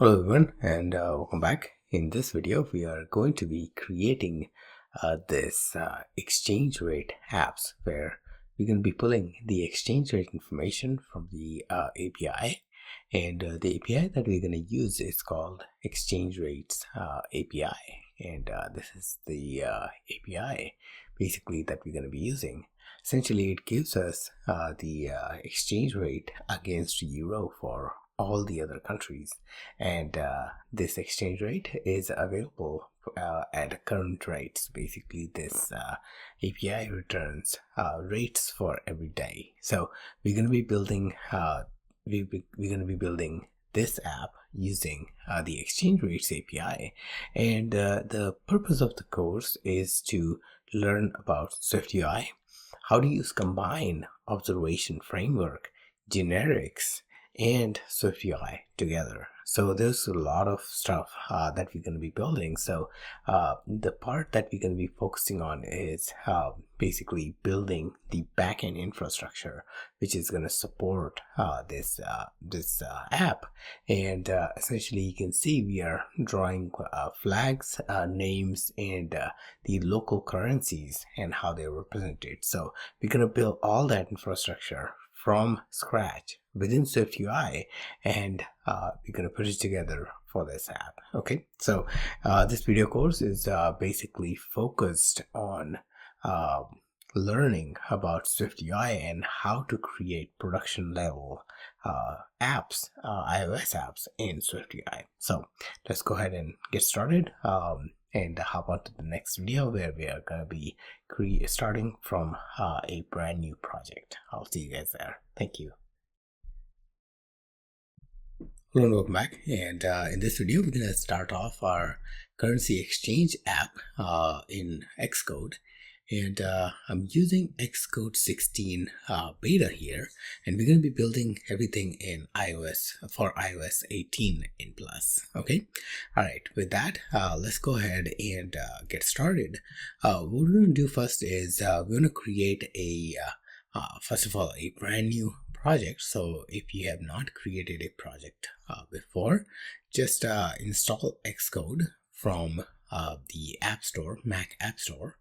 Hello everyone, and welcome back. In this video we are going to be creating this exchange rate apps where we're going to be pulling the exchange rate information from the API, and the API that we're going to use is called exchange rates API, and this is the API basically that we're going to be using. Essentially it gives us the exchange rate against euro for all the other countries, and this exchange rate is available at current rates. Basically this API returns rates for every day. So we're going to be building this app using the exchange rates API, and the purpose of the course is to learn about SwiftUI, how to use combine observation framework, generics, and SwiftUI together. So there's a lot of stuff that we're going to be building. So the part that we're going to be focusing on is basically building the backend infrastructure, which is going to support this app. And essentially you can see we are drawing flags, names, and the local currencies and how they're represented. So we're going to build all that infrastructure from scratch within SwiftUI, and we're going to put it together for this app. Okay, so this video course is basically focused on learning about SwiftUI and how to create production level apps, iOS apps in SwiftUI. So let's go ahead and get started and hop on to the next video where we are going to be starting from a brand new project. I'll see you guys there. Thank you. Hello and welcome back, and in this video we're going to start off our currency exchange app in Xcode, and I'm using Xcode 16 beta here, and we're going to be building everything in iOS for iOS 18 in plus. Okay, all right, with that let's go ahead and get started. What we're going to do first is we're going to create a first of all a brand new project. So if you have not created a project before, just install Xcode from the App Store, Mac App Store,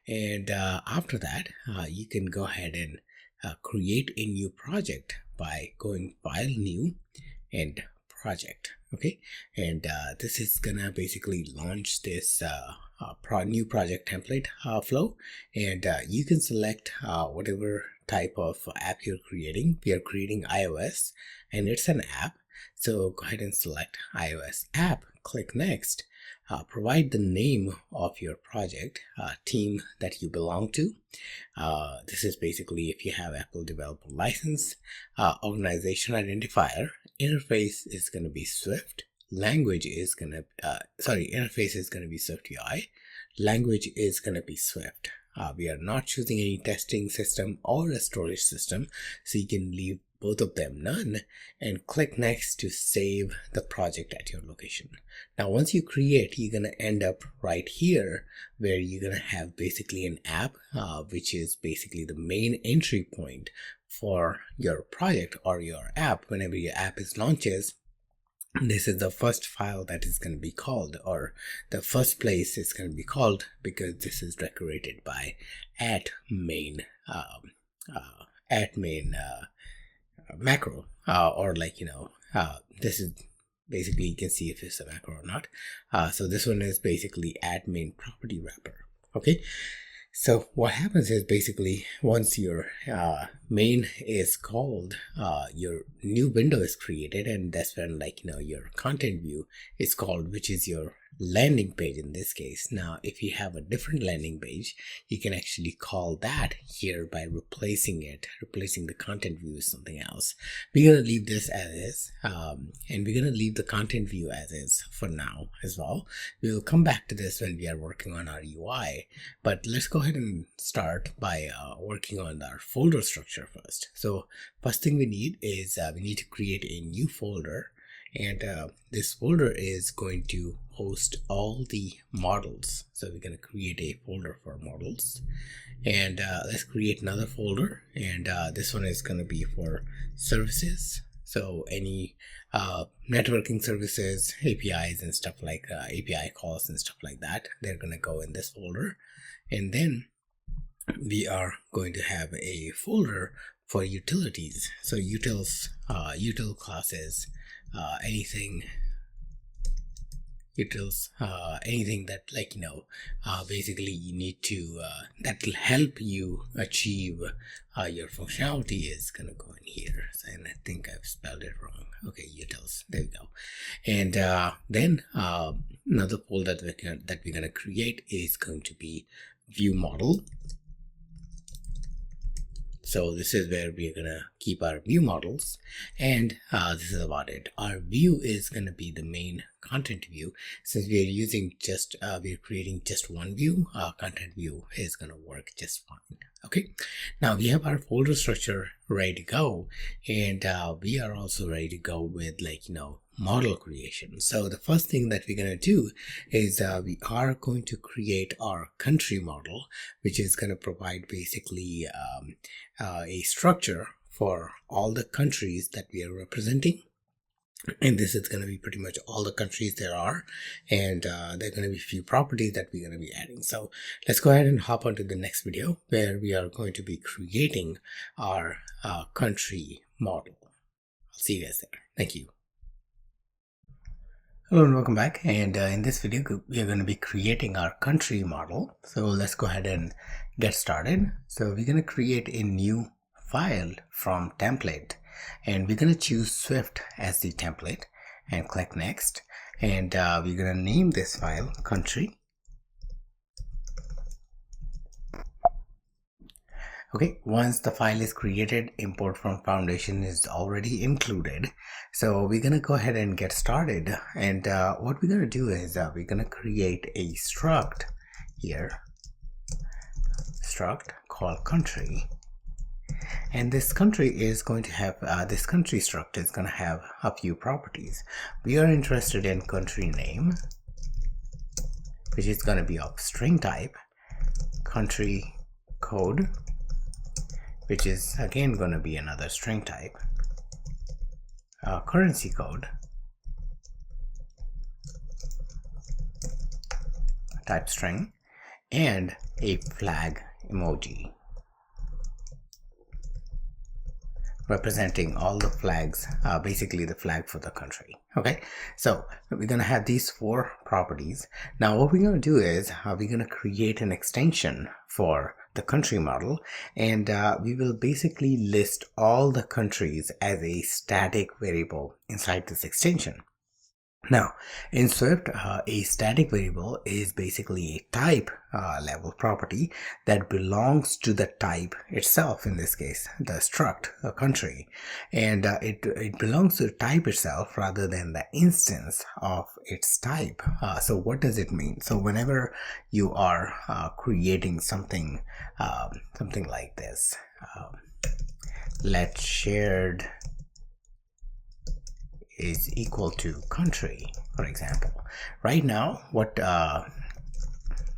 and after that you can go ahead and create a new project by going File, New, and Project. Okay, and this is gonna basically launch this new project template flow, and you can select whatever type of app you're creating. We are creating iOS, and it's an app, so go ahead and select iOS app, click next, provide the name of your project, team that you belong to. This is basically if you have Apple developer license, organization identifier, interface is going to be Swift, language is going to interface is going to be SwiftUI, language is going to be Swift. We are not choosing any testing system or a storage system, so you can leave both of them none and click next to save the project at your location. Now once you create, you're going to end up right here where you're going to have basically an app which is basically the main entry point for your project or your app. Whenever your app is launches, this is the first file that is going to be called, or the first place it's going to be called, because this is decorated by @main macro, or like, you know, this is basically, you can see if it's a macro or not. So this one is basically @main property wrapper. Okay, so what happens is basically once your main is called, your new window is created, and that's when, like, you know, your content view is called, which is your landing page in this case. Now if you have a different landing page, you can actually call that here by replacing the content view with something else. We're going to leave this as is, and we're going to leave the content view as is for now as well. We will come back to this when we are working on our UI, but let's go ahead and start by working on our folder structure first. So first thing we need is we need to create a new folder, and this folder is going to host all the models. So we're going to create a folder for models, and let's create another folder, and this one is going to be for services. So any networking services, APIs and stuff like API calls and stuff like that, they're going to go in this folder. And then we are going to have a folder for utilities. So utils, util classes, anything utils, anything that, like, basically you need to that will help you achieve your functionality is gonna go in here. And I think I've spelled it wrong. Okay, utils, there we go. And then another folder that we're gonna create is going to be view model. So this is where we're gonna keep our view models, and this is about it. Our view is gonna be the main content view. Since we're using just we're creating just one view, content view is gonna work just fine. Okay, now we have our folder structure ready to go, and we are also ready to go with, like, model creation. So the first thing that we're going to do is we are going to create our country model, which is going to provide basically a structure for all the countries that we are representing. And this is going to be pretty much all the countries there are, and there are going to be a few properties that we're going to be adding. So let's go ahead and hop on to the next video, where we are going to be creating our country model. I'll see you guys there. Thank you. Hello and welcome back, and in this video we are going to be creating our country model. So let's go ahead and get started. So we're going to create a new file from template, and we're going to choose Swift as the template and click next, and we're going to name this file country. Okay, once the file is created, import from foundation is already included. So we're going to go ahead and get started. And what we're going to do is we're going to create a struct here, struct called country. And this country is going to have, this country struct is going to have a few properties. We are interested in country name, which is going to be of string type, country code, which is again going to be another string type, currency code, type string, and a flag emoji representing all the flags, basically the flag for the country. Okay, so we're going to have these four properties. Now what we're going to do is we're going to create an extension for the country model, and we will basically list all the countries as a static variable inside this extension. Now in Swift, a static variable is basically a type level property that belongs to the type itself, in this case the struct, a country, and it belongs to the type itself rather than the instance of its type. So what does it mean? So whenever you are creating something something like this, let shared is equal to country, for example. Right now, what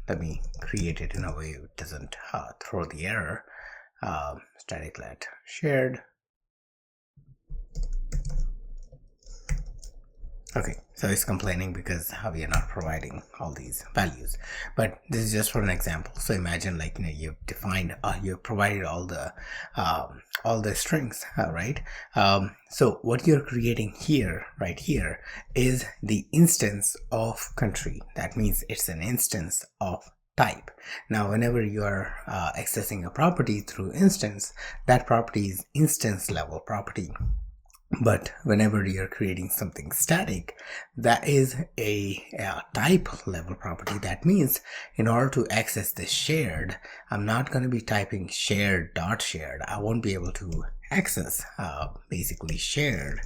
let me create it in a way it doesn't throw the error. Static let shared. Okay, so it's complaining because we are not providing all these values, but this is just for an example. So imagine, like, you've defined, you've provided all the strings, right? So what you're creating here, right here, is the instance of country. That means it's an instance of type. Now whenever you are accessing a property through instance, that property is instance level property. But whenever you're creating something static, that is a type level property. That means in order to access the shared, I'm not going to be typing shared dot shared. I won't be able to access basically shared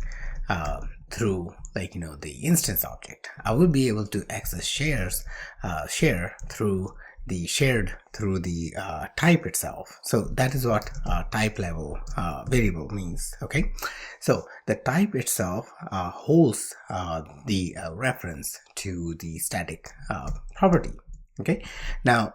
through, like, the instance object. I will be able to access share through the shared through the type itself. So that is what type level variable means. Okay, so the type itself holds the reference to the static property. Okay, now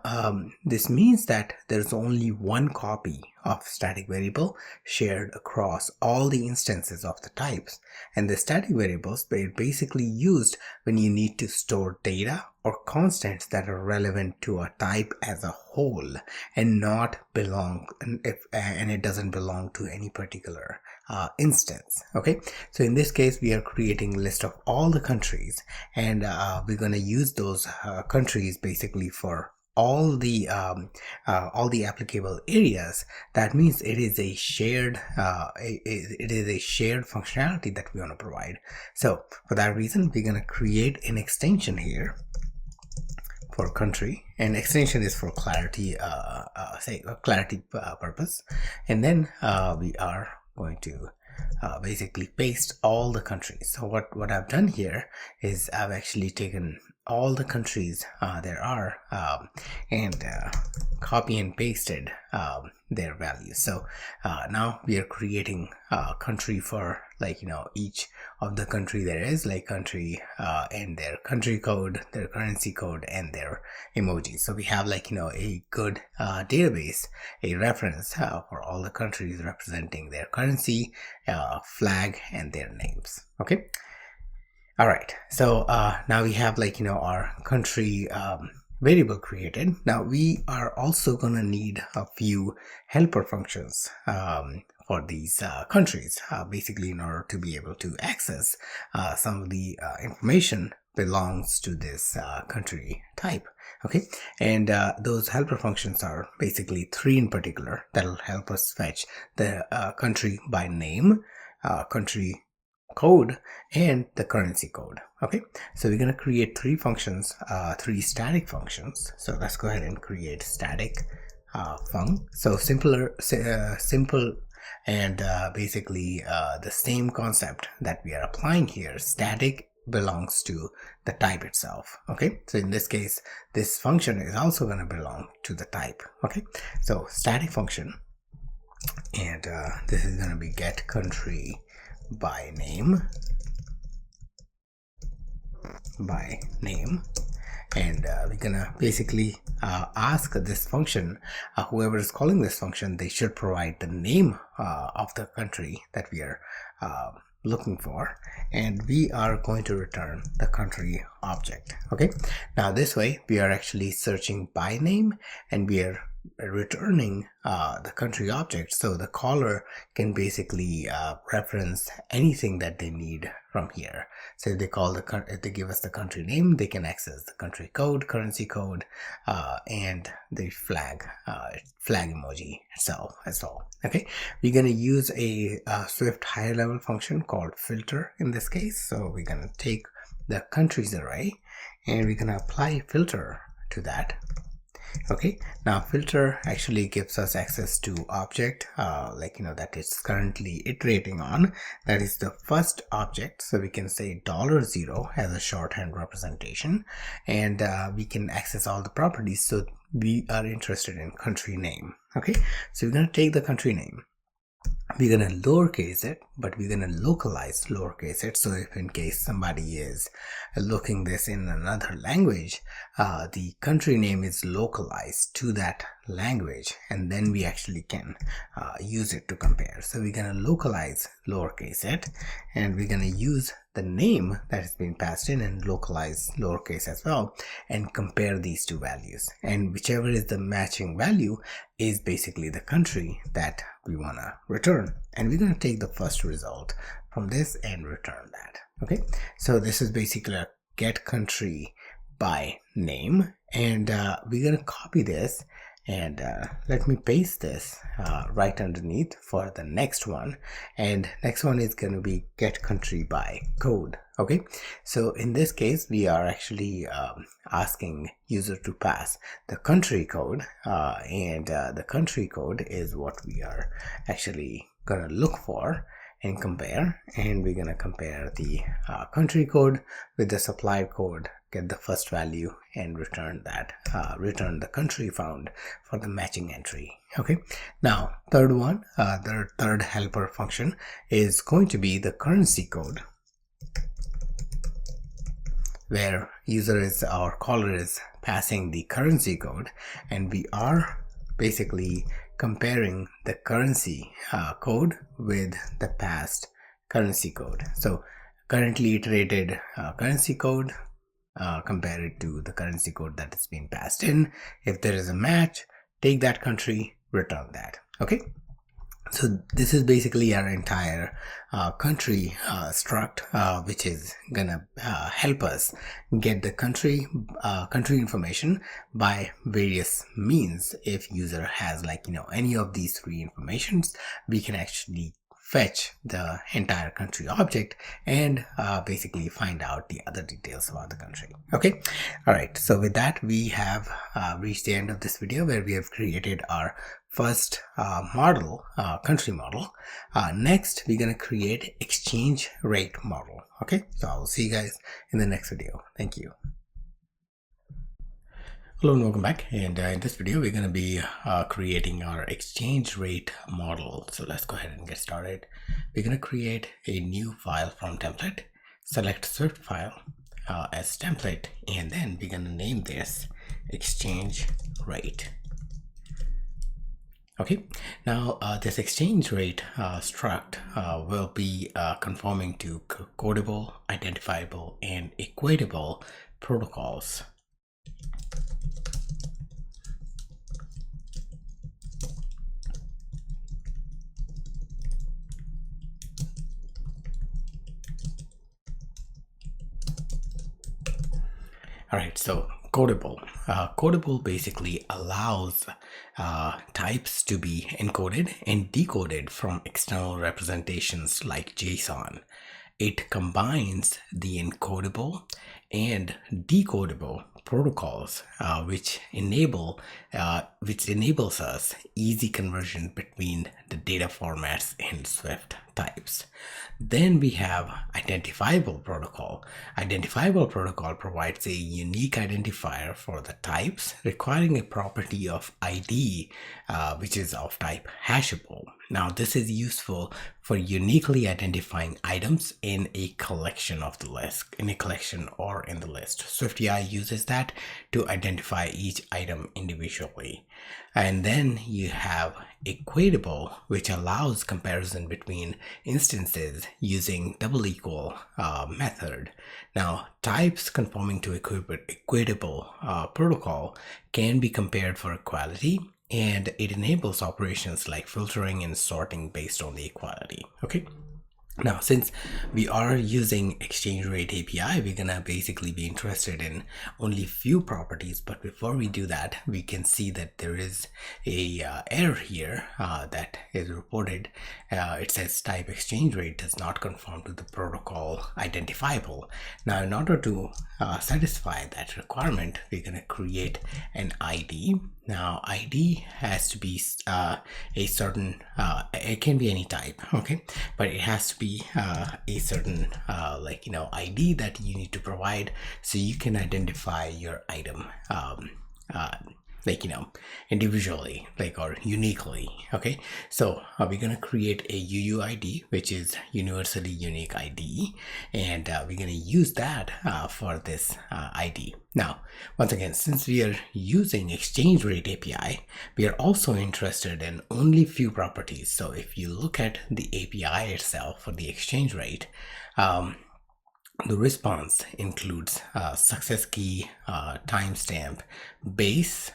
this means that there's only one copy of static variable shared across all the instances of the types, and the static variables are basically used when you need to store data or constants that are relevant to a type as a whole and not belong, and it doesn't belong to any particular instance. Okay, so in this case we are creating a list of all the countries, and we're going to use those countries basically for all the applicable areas. That means it is a shared it is a shared functionality that we want to provide. So for that reason, we're going to create an extension here for country, and extension is for clarity purpose, and then we are going to basically paste all the countries. So what I've done here is I've actually taken all the countries there are and copy and pasted their values. So now we are creating a country for, like, each of the country there is, like country and their country code, their currency code, and their emojis. So we have, like, a good database, a reference for all the countries representing their currency, flag, and their names. Okay. All right, so now we have, like, our country variable created. Now we are also gonna need a few helper functions for these countries, basically in order to be able to access some of the information belongs to this country type. Okay, and those helper functions are basically 3 in particular that'll help us fetch the country by name, country code, and the currency code. Okay, so we're going to create 3 functions, 3 static functions. So let's go ahead and create static func. So simple and basically the same concept that we are applying here. Static belongs to the type itself. Okay, so in this case this function is also going to belong to the type. Okay, so static function, and this is going to be get country by name, and we're gonna basically ask this function, whoever is calling this function, they should provide the name of the country that we are looking for, and we are going to return the country object. Okay, now this way we are actually searching by name, and we are returning the country object, so the caller can basically reference anything that they need from here. So if they call if they give us the country name, they can access the country code, currency code, and the flag emoji itself as well. Okay, we're going to use a Swift higher level function called filter in this case. So we're going to take the countries array and we're going to apply filter to that. Okay, now filter actually gives us access to object that it's currently iterating on. That is the first object, so we can say $0 as a shorthand representation, and we can access all the properties. So we are interested in country name. Okay, so we're going to take the country name, we're going to lowercase it, but we're going to localize lowercase it. So if in case somebody is looking this in another language, the country name is localized to that language, and then we actually can use it to compare. So we're going to localize lowercase it, and we're going to use the name that has been passed in and localize lowercase as well, and compare these two values, and whichever is the matching value is basically the country that we want to return. And we're going to take the first result from this and return that. Okay, so this is basically a get country by name, and we're going to copy this, and let me paste this right underneath for the next one, and next one is going to be get country by code. Okay, so in this case we are actually asking user to pass the country code, and the country code is what we are actually gonna look for and compare, and we're gonna compare the country code with the supplied code, get the first value, and return that, return the country found for the matching entry. Okay, now third one, the third helper function is going to be the currency code. where user is or caller is passing the currency code, and we are basically comparing the currency code with the past currency code. So currently iterated currency code, compare it to the currency code that has been passed in. If there is a match, take that country, return that. Okay, so this is basically our entire country struct, which is gonna help us get the country information by various means. If user has any of these three informations, we can actually fetch the entire country object and basically find out the other details about the country. Okay, all right, so with that we have reached the end of this video, where we have created our first model, country model. Next we're going to create exchange rate model. Okay, so I'll see you guys in the next video. Thank you. Hello and welcome back, and in this video we're going to be creating our exchange rate model. So let's go ahead and get started. We're going to create a new file from template, select Swift file as template, and then we're going to name this exchange rate. Okay, now this exchange rate struct will be conforming to codable, identifiable, and equatable protocols. All right, so codable. Codable basically allows types to be encoded and decoded from external representations like JSON. It combines the encodable and decodable protocols, which enables us easy conversion between the data formats in Swift types. Then we have identifiable protocol. Identifiable protocol provides a unique identifier for the types, requiring a property of ID, which is of type hashable. Now this is useful for uniquely identifying items in a collection of the list, or in the list. SwiftUI uses that to identify each item individually. And then you have equatable, which allows comparison between instances using double equal method. Now types conforming to equatable protocol can be compared for equality, and it enables operations like filtering and sorting based on the equality. Okay, now since we are using exchange rate API, we're gonna basically be interested in only few properties. But before we do that, we can see that there is a error here that is reported. It says type exchange rate does not conform to the protocol identifiable. Now in order to satisfy that requirement, we're gonna create an ID. Now ID has to be a certain, it can be any type, okay, but it has to be a certain ID that you need to provide, so you can identify your item individually, or uniquely. Okay, so we're gonna create a UUID, which is universally unique ID, and we're gonna use that for this ID. Now once again, since we are using exchange rate API, we are also interested in only few properties. So if you look at the API itself for the exchange rate, the response includes success key, timestamp, base,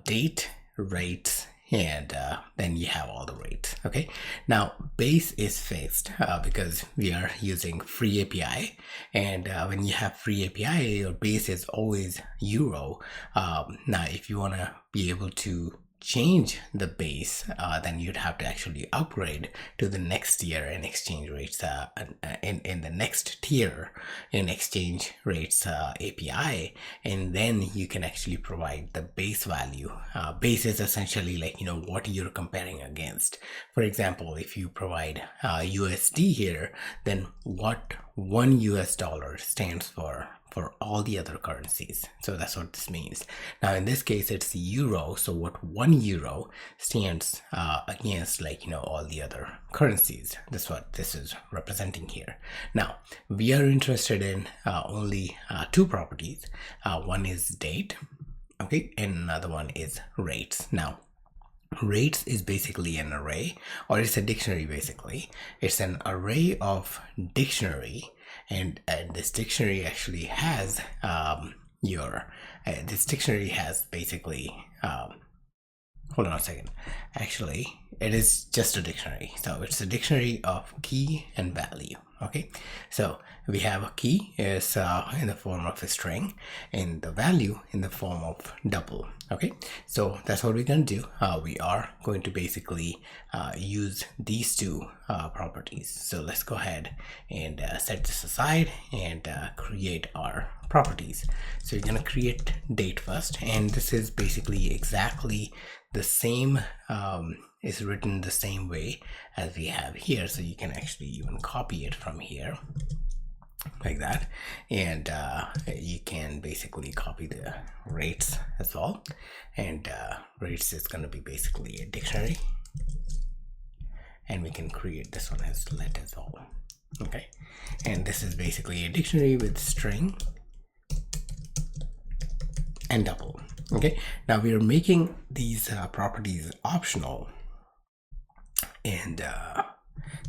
date, rates, and then you have all the rates. Okay, now base is fixed because we are using free API, and when you have free API, your base is always euro. Now if you want to be able to change the base, then you'd have to actually upgrade to the next tier in exchange rates, in the next tier in exchange rates API, and then you can actually provide the base value. Base is essentially what you're comparing against. For example, if you provide USD here, then what $1 stands for for all the other currencies. So that's what this means. Now in this case it's euro, so what 1 euro stands against, like, you know, all the other currencies. That's what this is representing here. Now we are interested in only two properties. One is date, okay, and another one is rates. Now rates is basically an array, or it's a dictionary. Basically it's an array of dictionary, and this dictionary actually has this dictionary has basically hold on a second. Actually, it is just a dictionary. So it's a dictionary of key and value. Okay, so we have a key is in the form of a string, and the value in the form of double. Okay, so that's what we're going to do. We are going to basically use these two properties. So let's go ahead and set this aside and create our properties. So you're going to create date first, and this is basically exactly the same, is written the same way as we have here. So you can actually even copy it from here like that, and you can basically copy the rates as well, and rates is going to be basically a dictionary, and we can create this one as let as well. Okay, and this is basically a dictionary with string and double. Okay, now we are making these properties optional, and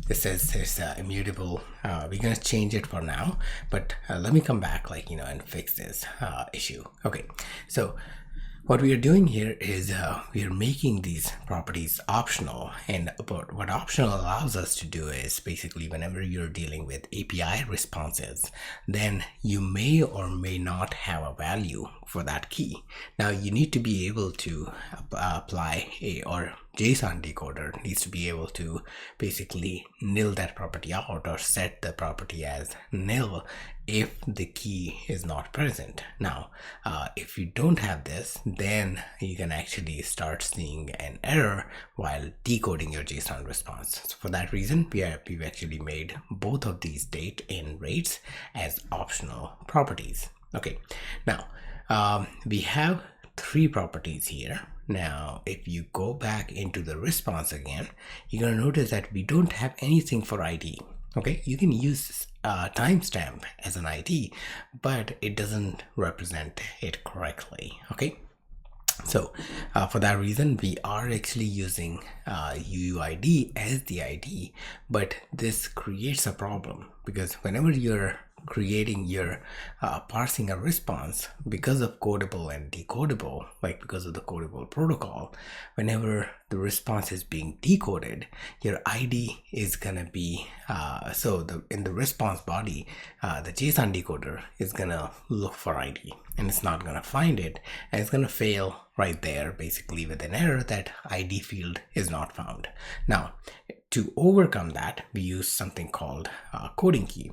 this says there's immutable. We're gonna change it for now, but let me come back, like, you know, and fix this issue. Okay, so what we are doing here is we are making these properties optional, and what optional allows us to do is basically whenever you're dealing with API responses, then you may or may not have a value for that key. Now you need to be able to apply or JSON decoder needs to be able to basically nil that property out, or set the property as nil if the key is not present. Now if you don't have this, then you can actually start seeing an error while decoding your JSON response. So for that reason, we've actually made both of these date and rates as optional properties. Okay, now we have three properties here. Now if you go back into the response again, you're going to notice that we don't have anything for ID. Okay, you can use timestamp as an ID, but it doesn't represent it correctly. Okay, so for that reason, we are actually using UUID as the ID, but this creates a problem, because whenever you're creating your parsing a response, because of codable and decodable, like because of the codable protocol, whenever the response is being decoded, your ID is gonna be in the response body, the JSON decoder is gonna look for ID, and it's not gonna find it, and it's gonna fail right there, basically with an error that ID field is not found. Now to overcome that, we use something called coding key.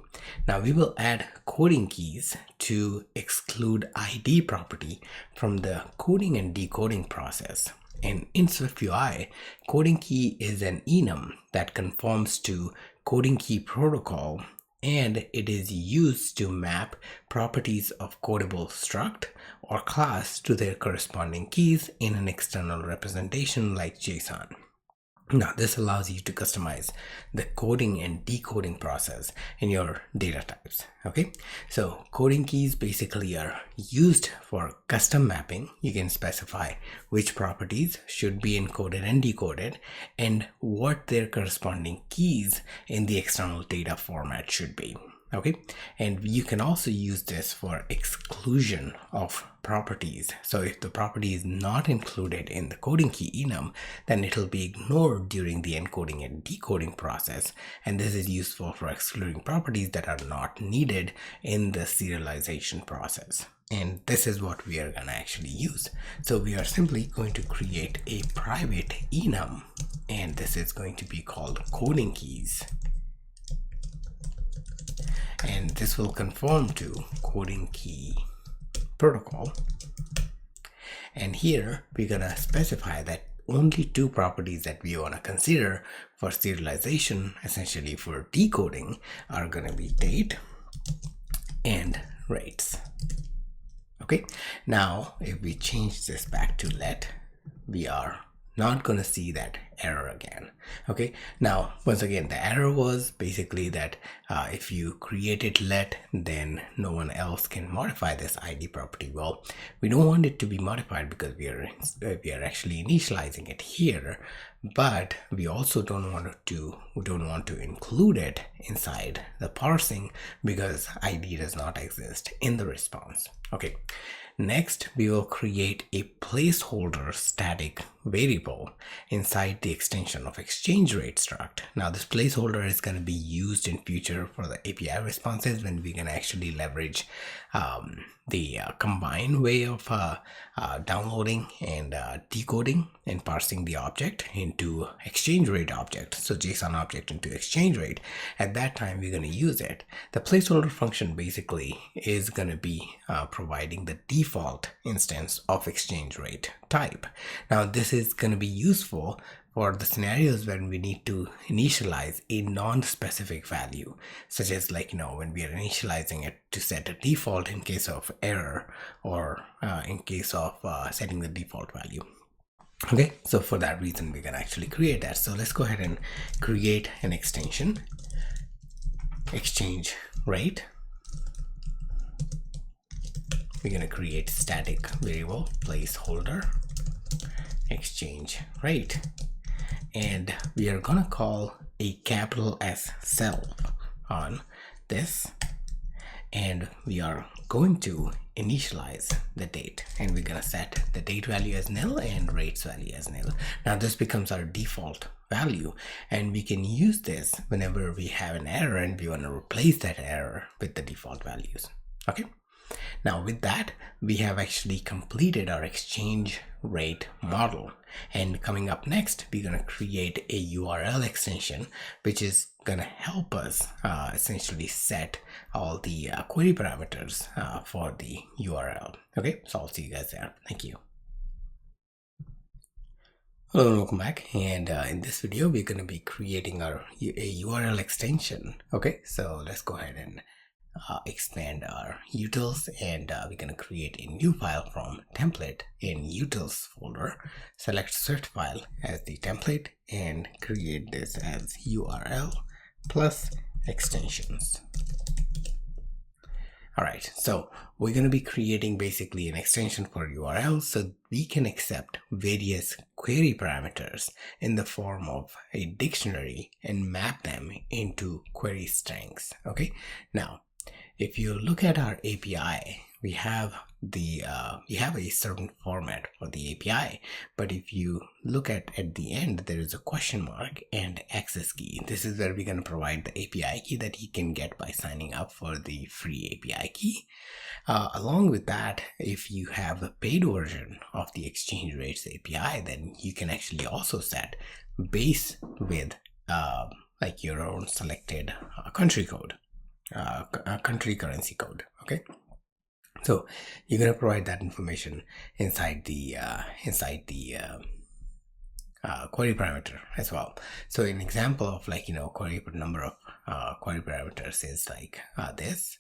Now we will add coding keys to exclude ID property from the coding and decoding process. And in SwiftUI, coding key is an enum that conforms to coding key protocol, and it is used to map properties of codable struct or class to their corresponding keys in an external representation like JSON. Now this allows you to customize the coding and decoding process in your data types. Okay, so coding keys basically are used for custom mapping. You can specify which properties should be encoded and decoded, and what their corresponding keys in the external data format should be. Okay, and you can also use this for exclusion of properties. So if the property is not included in the coding key enum, then it will be ignored during the encoding and decoding process, and this is useful for excluding properties that are not needed in the serialization process. And this is what we are going to actually use. So we are simply going to create a private enum, and this is going to be called coding keys, and this will conform to coding key protocol. And here we're gonna specify that only two properties that we want to consider for serialization, essentially for decoding, are gonna be date and rates. Okay, now if we change this back to let, we are not going to see that error again. Okay, now once again, the error was basically that if you created let, then no one else can modify this ID property. Well, we don't want it to be modified because we are actually initializing it here, but we also don't want to include it inside the parsing because ID does not exist in the response. Okay, next we will create a placeholder static variable inside the extension of exchange rate struct. Now this placeholder is going to be used in future for the API responses when we can actually leverage the combined way of downloading and decoding and parsing the object into exchange rate object, so JSON object into exchange rate. At that time we're going to use it. The placeholder function basically is going to be providing the default instance of exchange rate type. Now this is going to be useful for the scenarios when we need to initialize a non-specific value, such as when we are initializing it to set a default in case of error or in case of setting the default value. Okay, so for that reason we can actually create that. So let's go ahead and create an extension, exchange rate. We're going to create static variable placeholder exchange rate, and we are going to call a capital S self on this, and we are going to initialize the date, and we're going to set the date value as nil and rates value as nil. Now this becomes our default value, and we can use this whenever we have an error and we want to replace that error with the default values. Okay, now with that we have actually completed our exchange rate model, and coming up next we're going to create a URL extension which is going to help us essentially set all the query parameters for the URL. Okay, so I'll see you guys there. Thank you. Hello and welcome back, and in this video we're going to be creating a URL extension. Okay, so let's go ahead and expand our utils, and we're going to create a new file from template in utils folder. Select Swift file as the template and create this as URL plus extensions. Alright, so we're going to be creating basically an extension for URL so we can accept various query parameters in the form of a dictionary and map them into query strings. Okay, now if you look at our API, we have a certain format for the API, but if you look at the end, there is a question mark and access key. This is where we're going to provide the API key that you can get by signing up for the free API key. Along with that, if you have a paid version of the exchange rates API, then you can actually also set base with your own selected country code. Country currency code. Okay, so you're going to provide that information inside the query parameter as well. So an example of query number of query parameters is like this,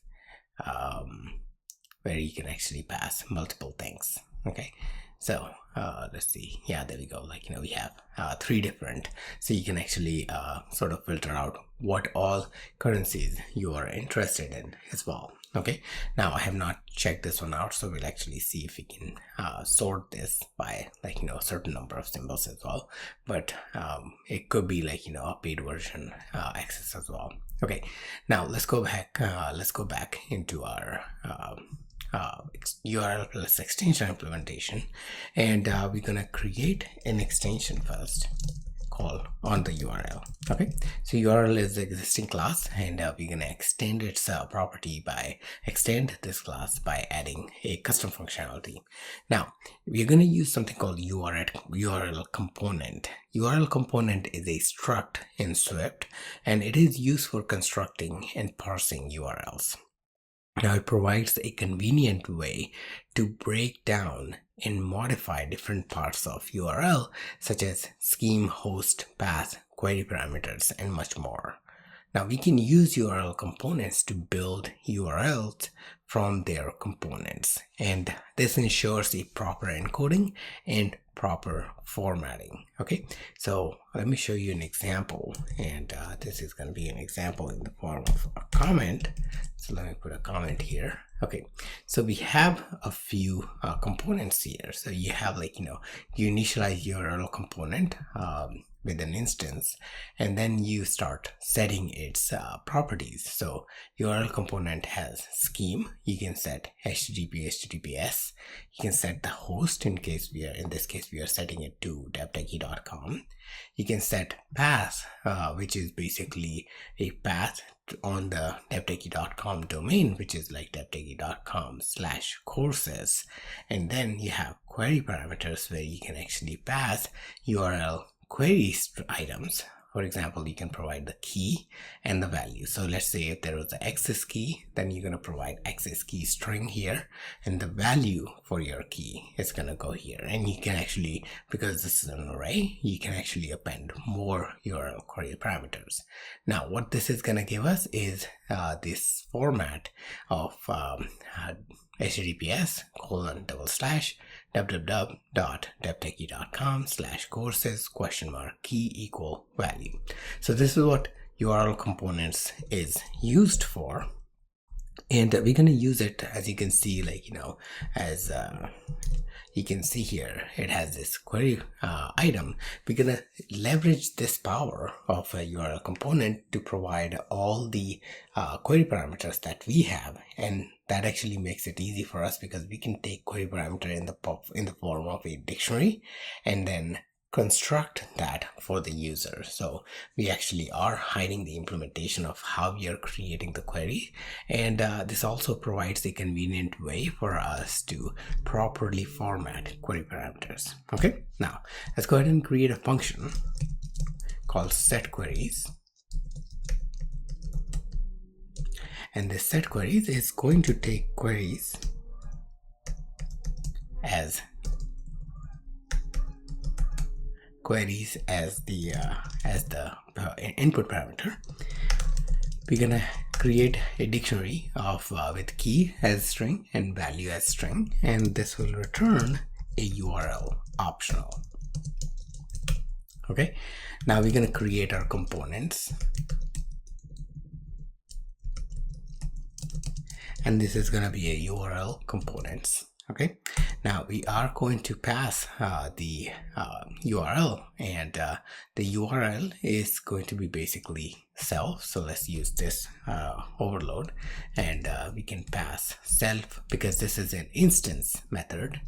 where you can actually pass multiple things. Okay, so let's see. Yeah, there we go. We have 3 different, so you can actually sort of filter out what all currencies you are interested in as well. Okay, now I have not checked this one out, so we'll actually see if we can sort this by a certain number of symbols as well, but it could be a paid version access as well. Okay, now let's go back into our URL plus extension implementation, and we're gonna create an extension first called on the URL. Okay, so URL is the existing class, and we're gonna extend its property by extend this class by adding a custom functionality. Now we're gonna use something called URL component. URL component is a struct in Swift, and it is used for constructing and parsing URLs. Now it provides a convenient way to break down and modify different parts of URL, such as scheme, host, path, query parameters, and much more. Now we can use URL components to build URLs from their components, and this ensures a proper encoding and proper formatting. Okay, so let me show you an example, and this is going to be an example in the form of a comment. So let me put a comment here. Okay, so we have a few components here. So you have, like, you initialize URL component with an instance, and then you start setting its properties. So URL component has scheme. You can set HTTP, HTTPS. You can set the host in this case we are setting it to devtechie.com. You can set path, which is basically a path on the devtechie.com domain, which is like devtechie.com/courses. And then you have query parameters, where you can actually pass URL queries items. For example, you can provide the key and the value. So let's say if there was an access key, then you're going to provide access key string here, and the value for your key is going to go here. And you can actually, because this is an array, you can actually append more URL query parameters. Now what this is going to give us is this format of https://www.devtechie.com/courses?key=value. So this is what URL components is used for, and we're going to use it, as you can see, as you can see here, it has this query item. We're going to leverage this power of a URL component to provide all the query parameters that we have, and that actually makes it easy for us, because we can take query parameter in the form of a dictionary and then construct that for the user. So we actually are hiding the implementation of how we are creating the query, and this also provides a convenient way for us to properly format query parameters. Okay, now let's go ahead and create a function called setQueries. And this setQueries is going to take queries as the input parameter. We're gonna create a dictionary of with key as string and value as string, and this will return a URL optional. Okay, now we're gonna create our components, and this is gonna be a URL components. Okay, now we are going to pass the URL, and the URL is going to be basically self. So let's use this overload, and we can pass self, because this is an instance method.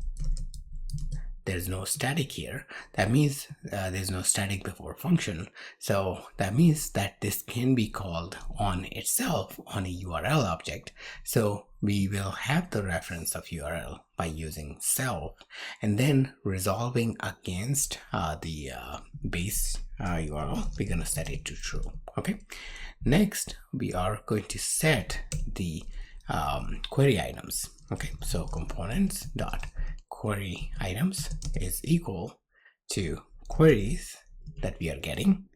There's no static here. That means there's no static before function. So that means that this can be called on itself on a URL object. So we will have the reference of URL by using self, and then resolving against the base URL, we're going to set it to true. Okay, next we are going to set the query items. Okay, so components dot query items is equal to queries that we are getting.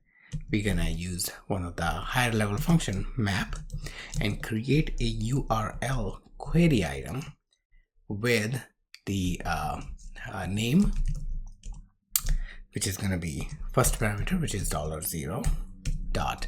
We're gonna use one of the higher level function map and create a URL query item with the name, which is gonna be first parameter, which is $0 dot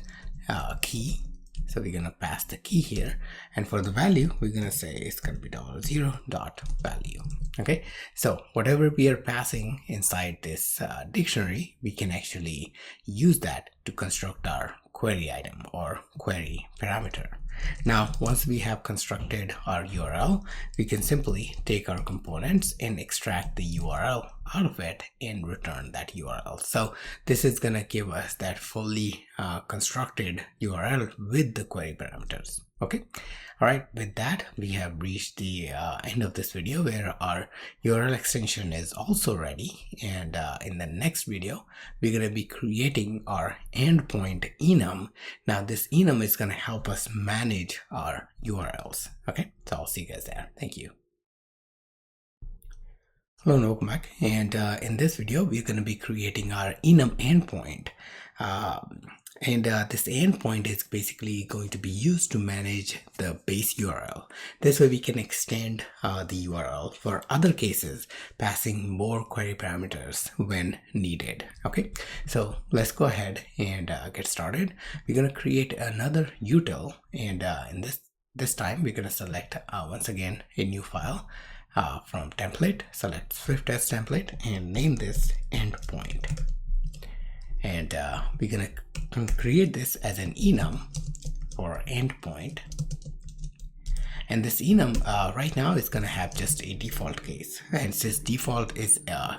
key. So we're gonna pass the key here, and for the value we're gonna say it's gonna be $0 dot value. Okay, so whatever we are passing inside this dictionary, we can actually use that to construct our query item or query parameter. Now once we have constructed our URL, we can simply take our components and extract the URL out of it and return that URL. So this is gonna give us that fully constructed URL with the query parameters. Okay, all right, with that we have reached the end of this video, where our URL extension is also ready, and in the next video we're going to be creating our endpoint enum. Now this enum is going to help us manage our URLs. Okay, so I'll see you guys there. Thank you. Hello, and welcome back, and in this video we're going to be creating our enum endpoint. And this endpoint is basically going to be used to manage the base URL. This way we can extend the URL for other cases, passing more query parameters when needed. Okay, so let's go ahead and get started. We're going to create another util, and in this time we're going to select once again a new file from template. Select Swift as template and name this endpoint. And we're going to create this as an enum for endpoint. And this enum right now is going to have just a default case. And since default is a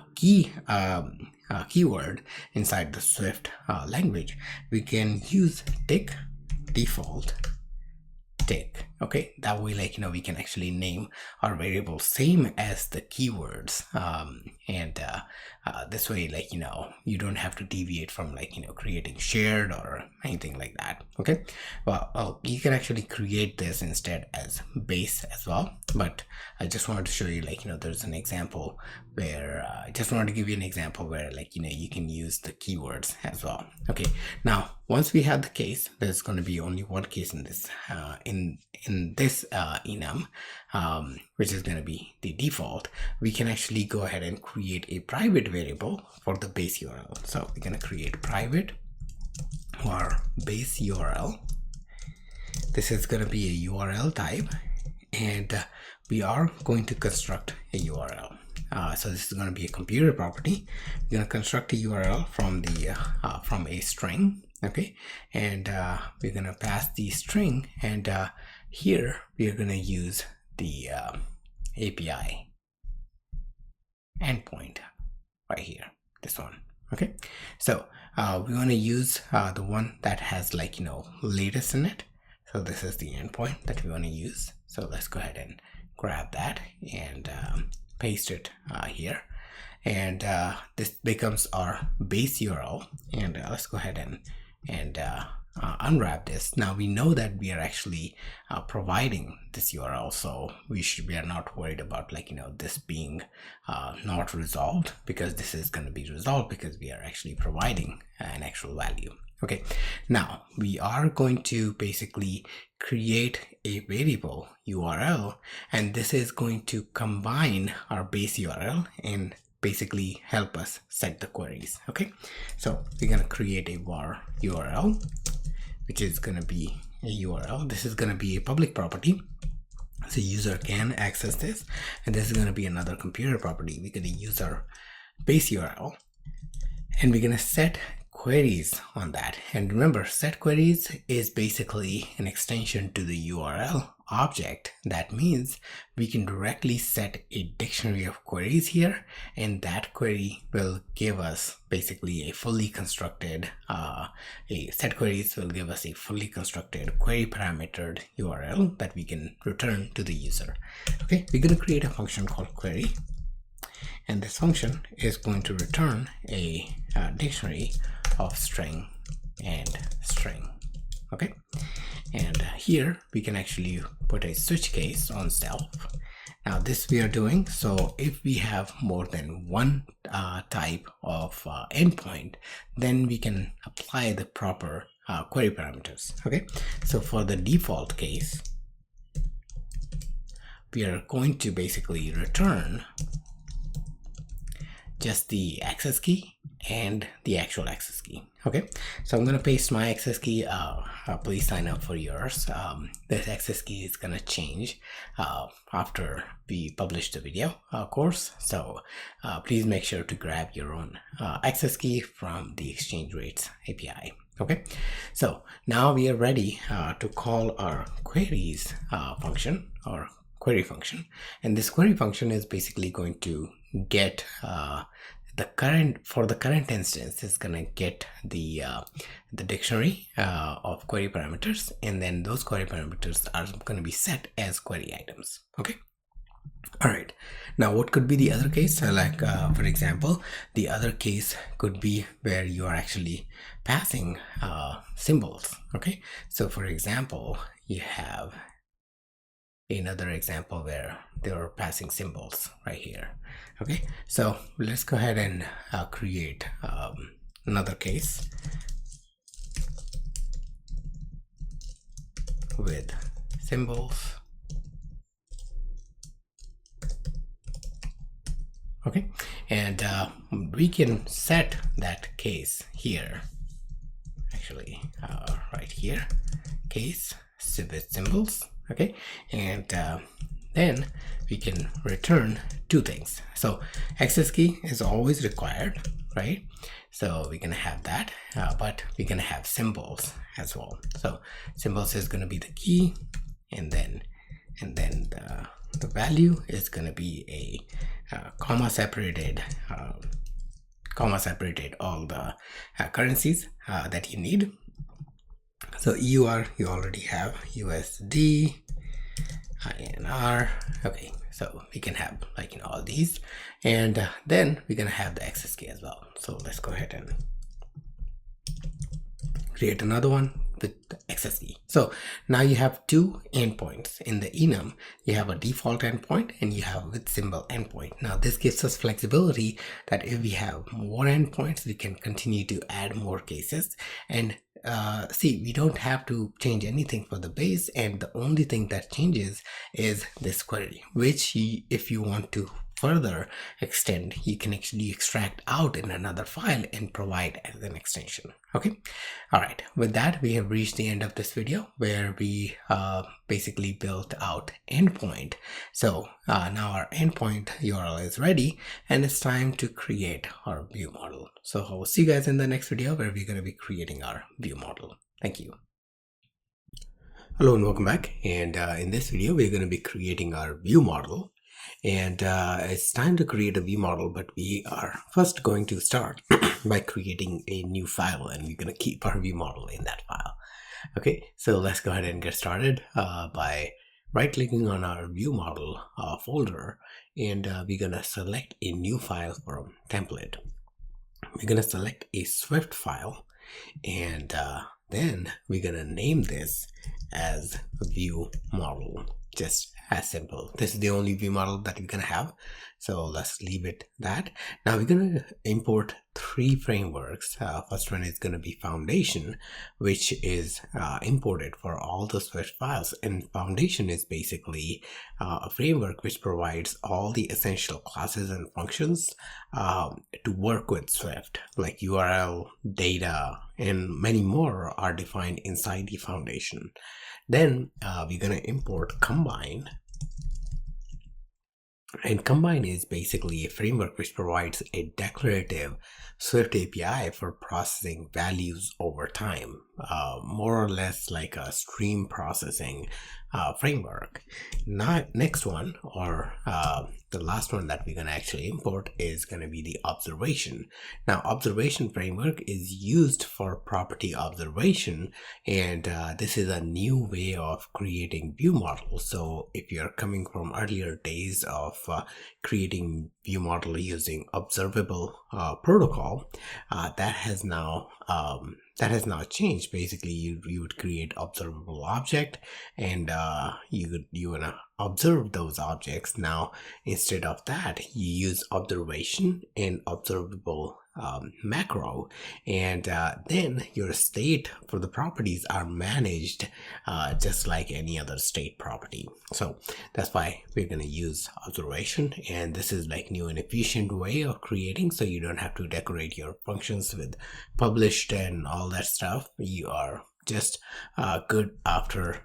keyword inside the Swift language, we can use tick default tick. Okay, that way, like, we can actually name our variable same as the keywords, and this way, like, you don't have to deviate from, like, creating shared or anything like that. Okay, well, you can actually create this instead as base as well, but I just wanted to show you, like, there's an example where I just wanted to give you an example where, like, you can use the keywords as well. Okay, now once we have the case, there's going to be only one case in this in this enum, which is going to be the default. We can actually go ahead and create a private variable for the base URL. So we're going to create private or base URL. This is going to be a URL type, and we are going to construct a URL. So this is going to be a computer property. We're going to construct a URL from the from a string. Okay, and we're going to pass the string, and here we are going to use the API endpoint right here, this one. Okay, so we want to use the one that has, like, latest in it. So this is the endpoint that we want to use. So let's go ahead and grab that and paste it here, and this becomes our base URL. And let's go ahead and unwrap this. Now we know that we are actually providing this URL, so we are not worried about, like, this being not resolved, because this is going to be resolved because we are actually providing an actual value. Okay, now we are going to basically create a variable URL, and this is going to combine our base URL and basically help us set the queries. Okay, so we're going to create a var URL, which is going to be a URL. This is going to be a public property, so user can access this, and this is going to be another computer property. We're going to use our base URL, and we're going to set queries on that. And remember, set queries is basically an extension to the URL object. That means we can directly set a dictionary of queries here, and that query will give us basically a fully constructed set queries will give us a fully constructed query parametered URL that we can return to the user. Okay, we're going to create a function called query, and this function is going to return a dictionary of string and string. Okay, and here we can actually put a switch case on self. Now this we are doing so if we have more than one type of endpoint, then we can apply the proper query parameters. Okay, so for the default case, we are going to basically return just the access key and the actual access key. Okay, so I'm going to paste my access key. Please sign up for yours. This access key is going to change after we publish the video course, so please make sure to grab your own access key from the exchange rates API. Okay, so now we are ready to call our queries function or query function, and this query function is basically going to get the current instance is going to get the dictionary of query parameters, and then those query parameters are going to be set as query items. Okay, all right, now what could be the other case? Like for example, the other case could be where you are actually passing symbols. Okay, so for example, you have another example where they are passing symbols right here. Okay, so let's go ahead and create another case. with symbols. Okay, and we can set that case here, actually right here, case with symbols. Okay, and then we can return two things. So access key is always required, right? So we're gonna have that, but we're gonna have symbols as well. So symbols is gonna be the key, and then the value is gonna be a comma separated all the currencies that you need. So EUR you already have, USD, INR. Okay, so we can have all these, and then we're gonna have the access key as well. So let's go ahead and create another one with the access key. So now you have two endpoints in the enum. You have a default endpoint and you have with symbol endpoint. Now this gives us flexibility that if we have more endpoints, we can continue to add more cases. And see, we don't have to change anything for the base, and the only thing that changes is this query, which if you want to further extend, you can actually extract out in another file and provide as an extension. Okay, all right, with that we have reached the end of this video where we basically built out endpoint. So now our endpoint URL is ready, and it's time to create our view model. So I will see you guys in the next video where we're going to be creating our view model. Thank you. Hello and welcome back, and in this video we're going to be creating our view model. And it's time to create a view model, but we are first going to start by creating a new file, and we're going to keep our view model in that file. Okay, so let's go ahead and get started by right-clicking on our view model folder, and we're going to select a new file from template. We're going to select a Swift file, and then we're going to name this as view model. Just as simple. This is the only view model that we're gonna have, so let's leave it that. Now we're gonna import three frameworks. First one is gonna be Foundation, which is imported for all the Swift files, and Foundation is basically a framework which provides all the essential classes and functions to work with Swift, like URL, data, and many more are defined inside the Foundation. Then we're going to import Combine, and Combine is basically a framework which provides a declarative Swift API for processing values over time, more or less like a stream processing framework. Next one, or the last one that we're going to actually import, is going to be the Observation. Now Observation framework is used for property observation, and this is a new way of creating view models. So if you're coming from earlier days of creating view model using observable protocol, that has now changed. Basically you would create observable object, and you wanna observe those objects. Now instead of that, you use observation and observable macro, and then your state for the properties are managed just like any other state property. So that's why we're going to use observation, and this is like new and efficient way of creating, so you don't have to decorate your functions with published and all that stuff. You are just good after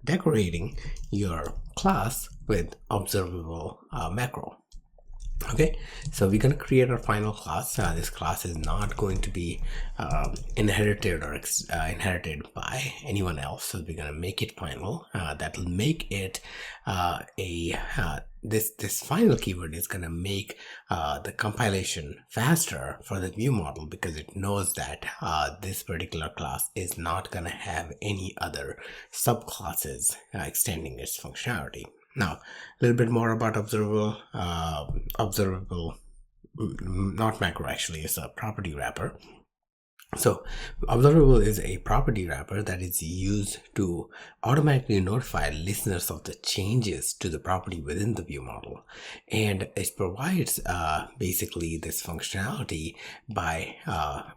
decorating your class with observable macro. Okay, so we're going to create our final class. This class is not going to be inherited or inherited by anyone else, so we're going to make it final. That will make it this final keyword is going to make the compilation faster for the view model, because it knows that this particular class is not going to have any other subclasses extending its functionality. Now, a little bit more about observable, not macro, actually, it's a property wrapper. So observable is a property wrapper that is used to automatically notify listeners of the changes to the property within the view model. And it provides basically this functionality by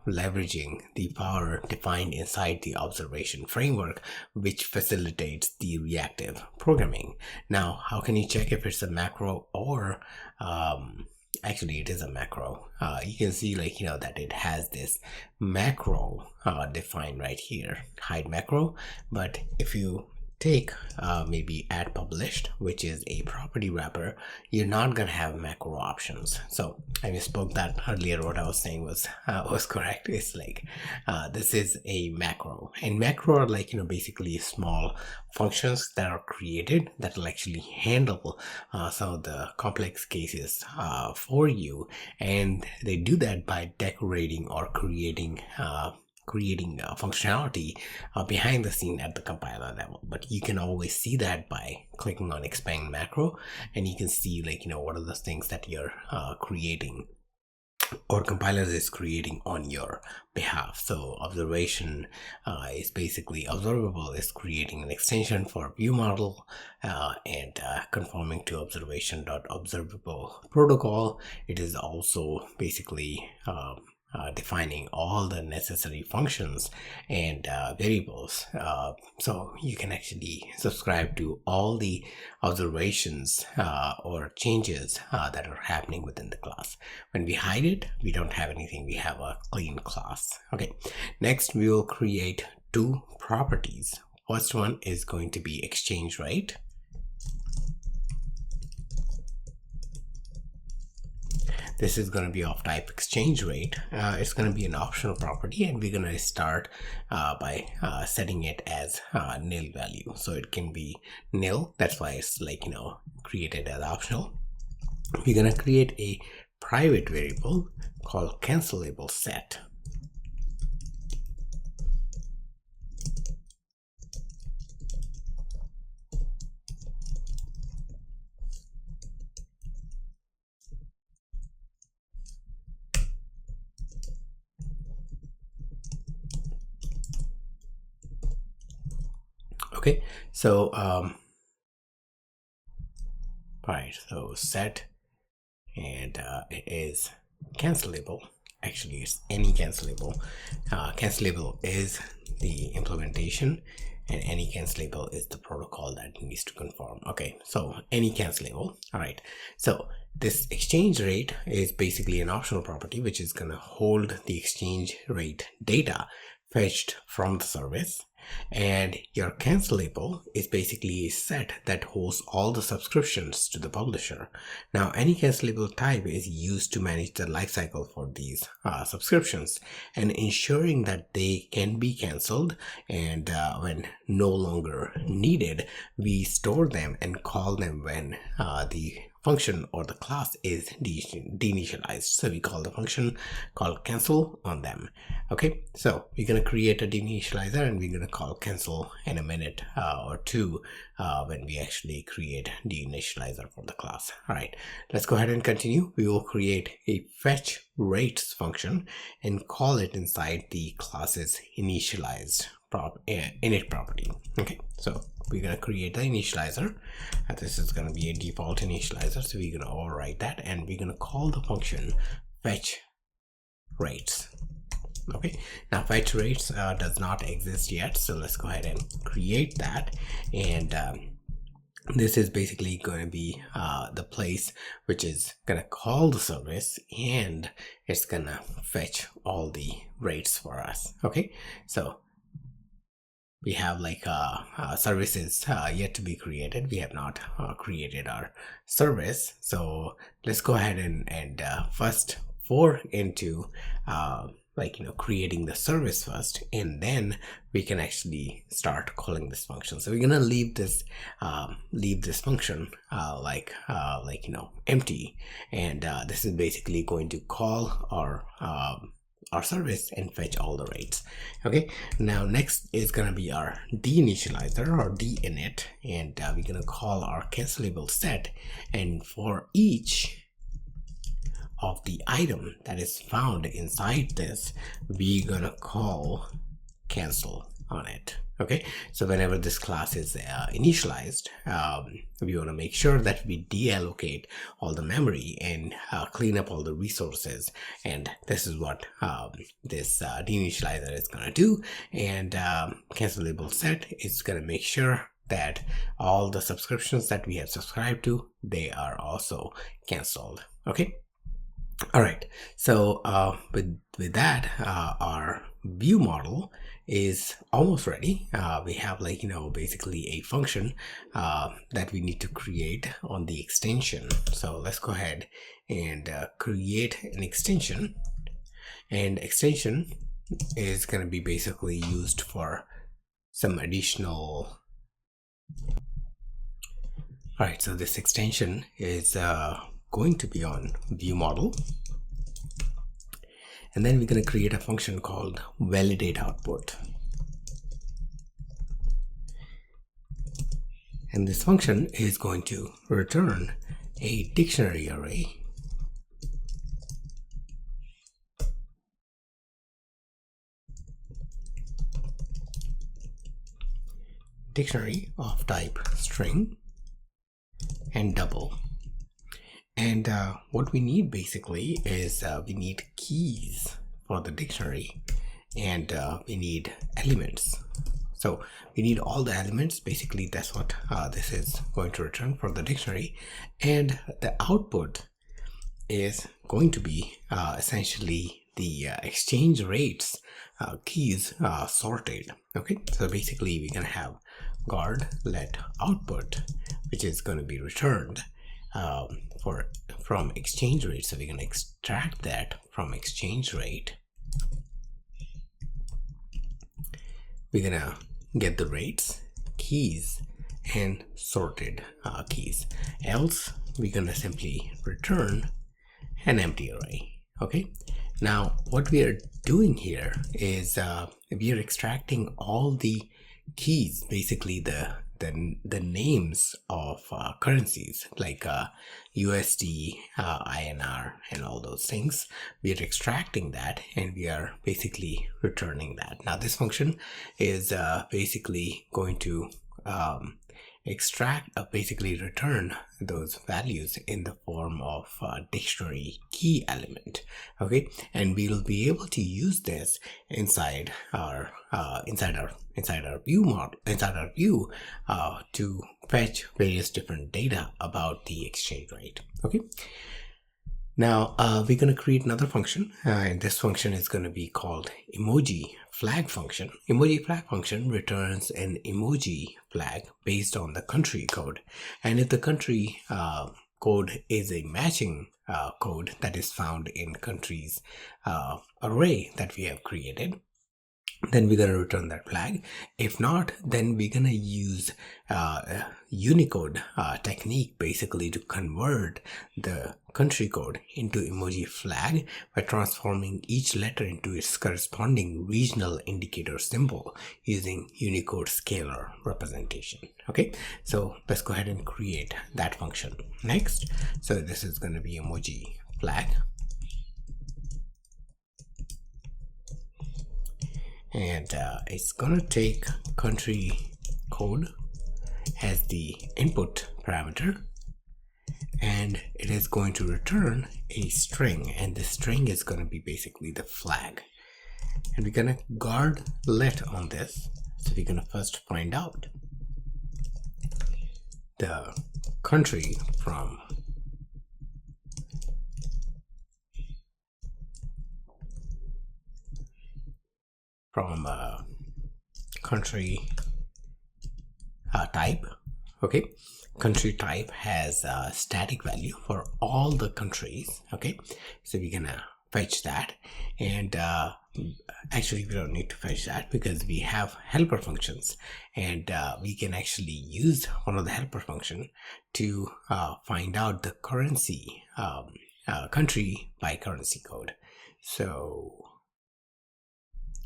leveraging the power defined inside the observation framework, which facilitates the reactive programming. Now, how can you check if it's a macro or actually it is a macro? You can see that it has this macro defined right here, hide macro. But if you take maybe add published, which is a property wrapper, you're not gonna have macro options. So I misspoke that earlier. What I was saying was correct. It's this is a macro, and macro are basically small functions that are created that will actually handle some of the complex cases for you, and they do that by decorating or creating functionality behind the scene at the compiler level. But you can always see that by clicking on expand macro, and you can see what are the things that you're creating or compiler is creating on your behalf. So observation is basically observable is creating an extension for view model and conforming to observation.observable protocol. It is also basically defining all the necessary functions and variables, so you can actually subscribe to all the observations or changes that are happening within the class. When we hide it, we don't have anything, we have a clean class. Okay, next we will create two properties. First one is going to be exchange rate. This is going to be of type exchange rate. It's going to be an optional property, and we're going to start by setting it as nil value. So it can be nil. That's why it's created as optional. We're going to create a private variable called cancelable set. Okay, so right, so set, and it is cancelable. Actually, it's any cancelable. Cancelable is the implementation, and any cancelable is the protocol that needs to conform. Okay, so any cancelable. All right, so this exchange rate is basically an optional property which is going to hold the exchange rate data fetched from the service. And your cancelable is basically a set that holds all the subscriptions to the publisher. Now, any cancelable type is used to manage the lifecycle for these subscriptions and ensuring that they can be canceled, and when no longer needed, we store them and call them when the function or the class is deinitialized. So we call the function called cancel on them. Okay, so we're going to create a deinitializer, and we're going to call cancel in a minute or two when we actually create deinitializer for the class. All right, let's go ahead and continue. We will create a fetch rates function and call it inside the class's initialized init property. Okay, so we're going to create the initializer, and this is going to be a default initializer, so we're going to override that, and we're going to call the function fetch rates. Okay, now fetch rates does not exist yet, so let's go ahead and create that. And this is basically going to be the place which is going to call the service, and it's going to fetch all the rates for us. Okay, so we have services yet to be created. We have not created our service, so let's go ahead and first fork into creating the service first, and then we can actually start calling this function. So we're gonna leave this function empty, and this is basically going to call our service and fetch all the rates. Okay, now next is going to be our deinitializer or dinit, and we're going to call our cancelable set, and for each of the item that is found inside this, we're gonna call cancel on it. Okay, so whenever this class is initialized, we want to make sure that we deallocate all the memory and clean up all the resources, and this is what this deinitializer is going to do. And cancelable set is going to make sure that all the subscriptions that we have subscribed to, they are also canceled. Okay, all right, so with that, our view model is almost ready. We have, like, basically a function that we need to create on the extension. So let's go ahead and create an extension, and extension is going to be basically used for some additional. All right, so this extension is going to be on view model, and then we're going to create a function called validate output, and this function is going to return a dictionary array of type string and double. And what we need basically is we need keys for the dictionary, and we need elements. So we need all the elements. Basically, that's what this is going to return for the dictionary. And the output is going to be essentially the exchange rates keys sorted. Okay, so basically we're going to have guard let output, which is going to be returned from exchange rate. So we're going to extract that from exchange rate. We're going to get the rates, keys, and sorted keys. Else we're going to simply return an empty array. Okay, now what we are doing here is we are extracting all the keys, basically the names of currencies like USD, INR, and all those things. We are extracting that, and we are basically returning that. Now this function is basically going to extract basically return those values in the form of dictionary key element. Okay, and we will be able to use this inside our view model, inside our view, to fetch various different data about the exchange rate. Okay, now we're going to create another function, and this function is going to be called Emoji Flag function. Emoji Flag function returns an emoji flag based on the country code, and if the country code is a matching code that is found in countries array that we have created, then we're going to return that flag. If not, then we're going to use Unicode technique basically to convert the country code into emoji flag by transforming each letter into its corresponding regional indicator symbol using Unicode scalar representation. Okay, so let's go ahead and create that function next. So this is going to be emoji flag, and it's gonna take country code as the input parameter, and it is going to return a string, and the string is going to be basically the flag, and we're gonna guard let on this. So we're gonna first find out the country from country type. Okay, country type has a static value for all the countries. Okay, so we're gonna fetch that, and actually we don't need to fetch that because we have helper functions, and we can actually use one of the helper function to find out the currency country by currency code. So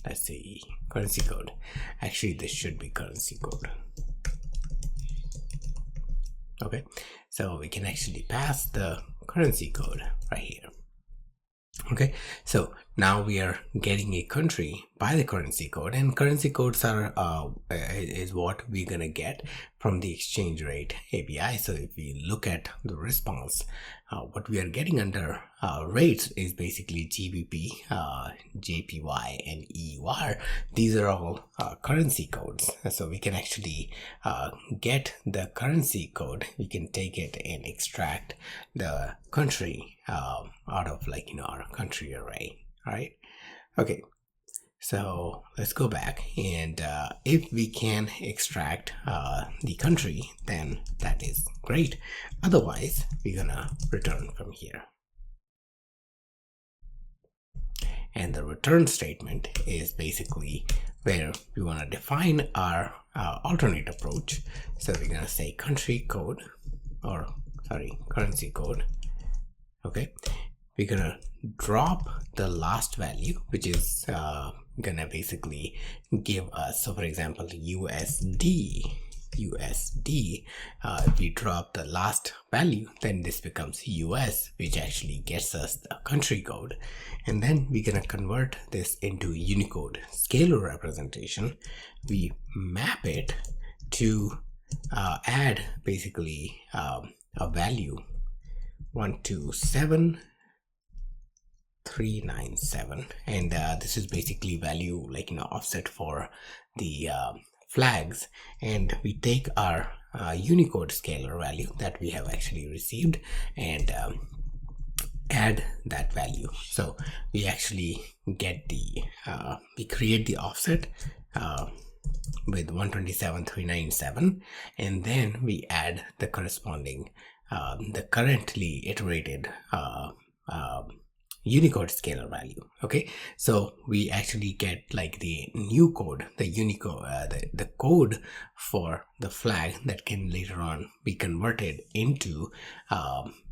let's see, currency code. Actually, this should be currency code. Okay, so we can actually pass the currency code right here. Okay, so now we are getting a country by the currency code, and currency codes are is what we're gonna get from the exchange rate API. So if we look at the response, what we are getting under rates is basically GBP, JPY, and EUR. These are all currency codes. So we can actually get the currency code. We can take it and extract the country out of, like, our country array. All right. Okay. So let's go back, and if we can extract the country, then that is great. Otherwise, we're gonna return from here. And the return statement is basically where we want to define our alternate approach. So we're gonna say country code, or sorry, currency code. Okay, we're gonna drop the last value, which is gonna basically give us, so for example, USD. If we drop the last value, then this becomes US, which actually gets us the country code. And then we're gonna convert this into Unicode scalar representation. We map it to add basically a value 127397, and this is basically value, like, offset for the flags, and we take our Unicode scalar value that we have actually received and add that value. So we actually get the we create the offset with 127397, and then we add the corresponding the currently iterated Unicode scalar value. Okay, so we actually get like the new code, the Unicode, the code for the flag that can later on be converted into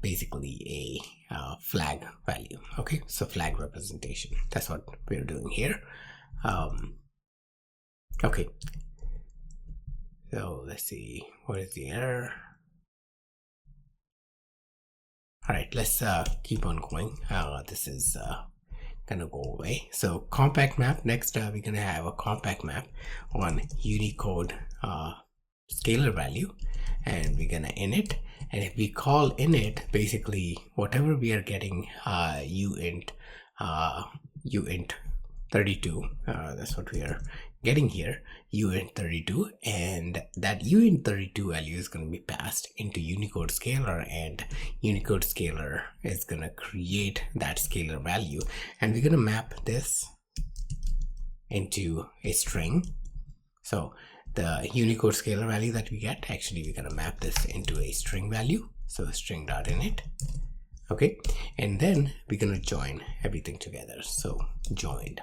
basically a flag value. Okay, so flag representation. That's what we're doing here. Okay, so let's see, what is the error? All right, let's keep on going. This is gonna go away. So compact map, next we're gonna have a compact map on Unicode scalar value, and we're gonna init. And if we call init, basically whatever we are getting uint 32, that's what we are getting here, uint 32, and that uint 32 value is going to be passed into Unicode scalar, and Unicode scalar is going to create that scalar value, and we're going to map this into a string. So the Unicode scalar value that we get, actually we're going to map this into a string value, so string.init. Okay, and then we're going to join everything together, so joined.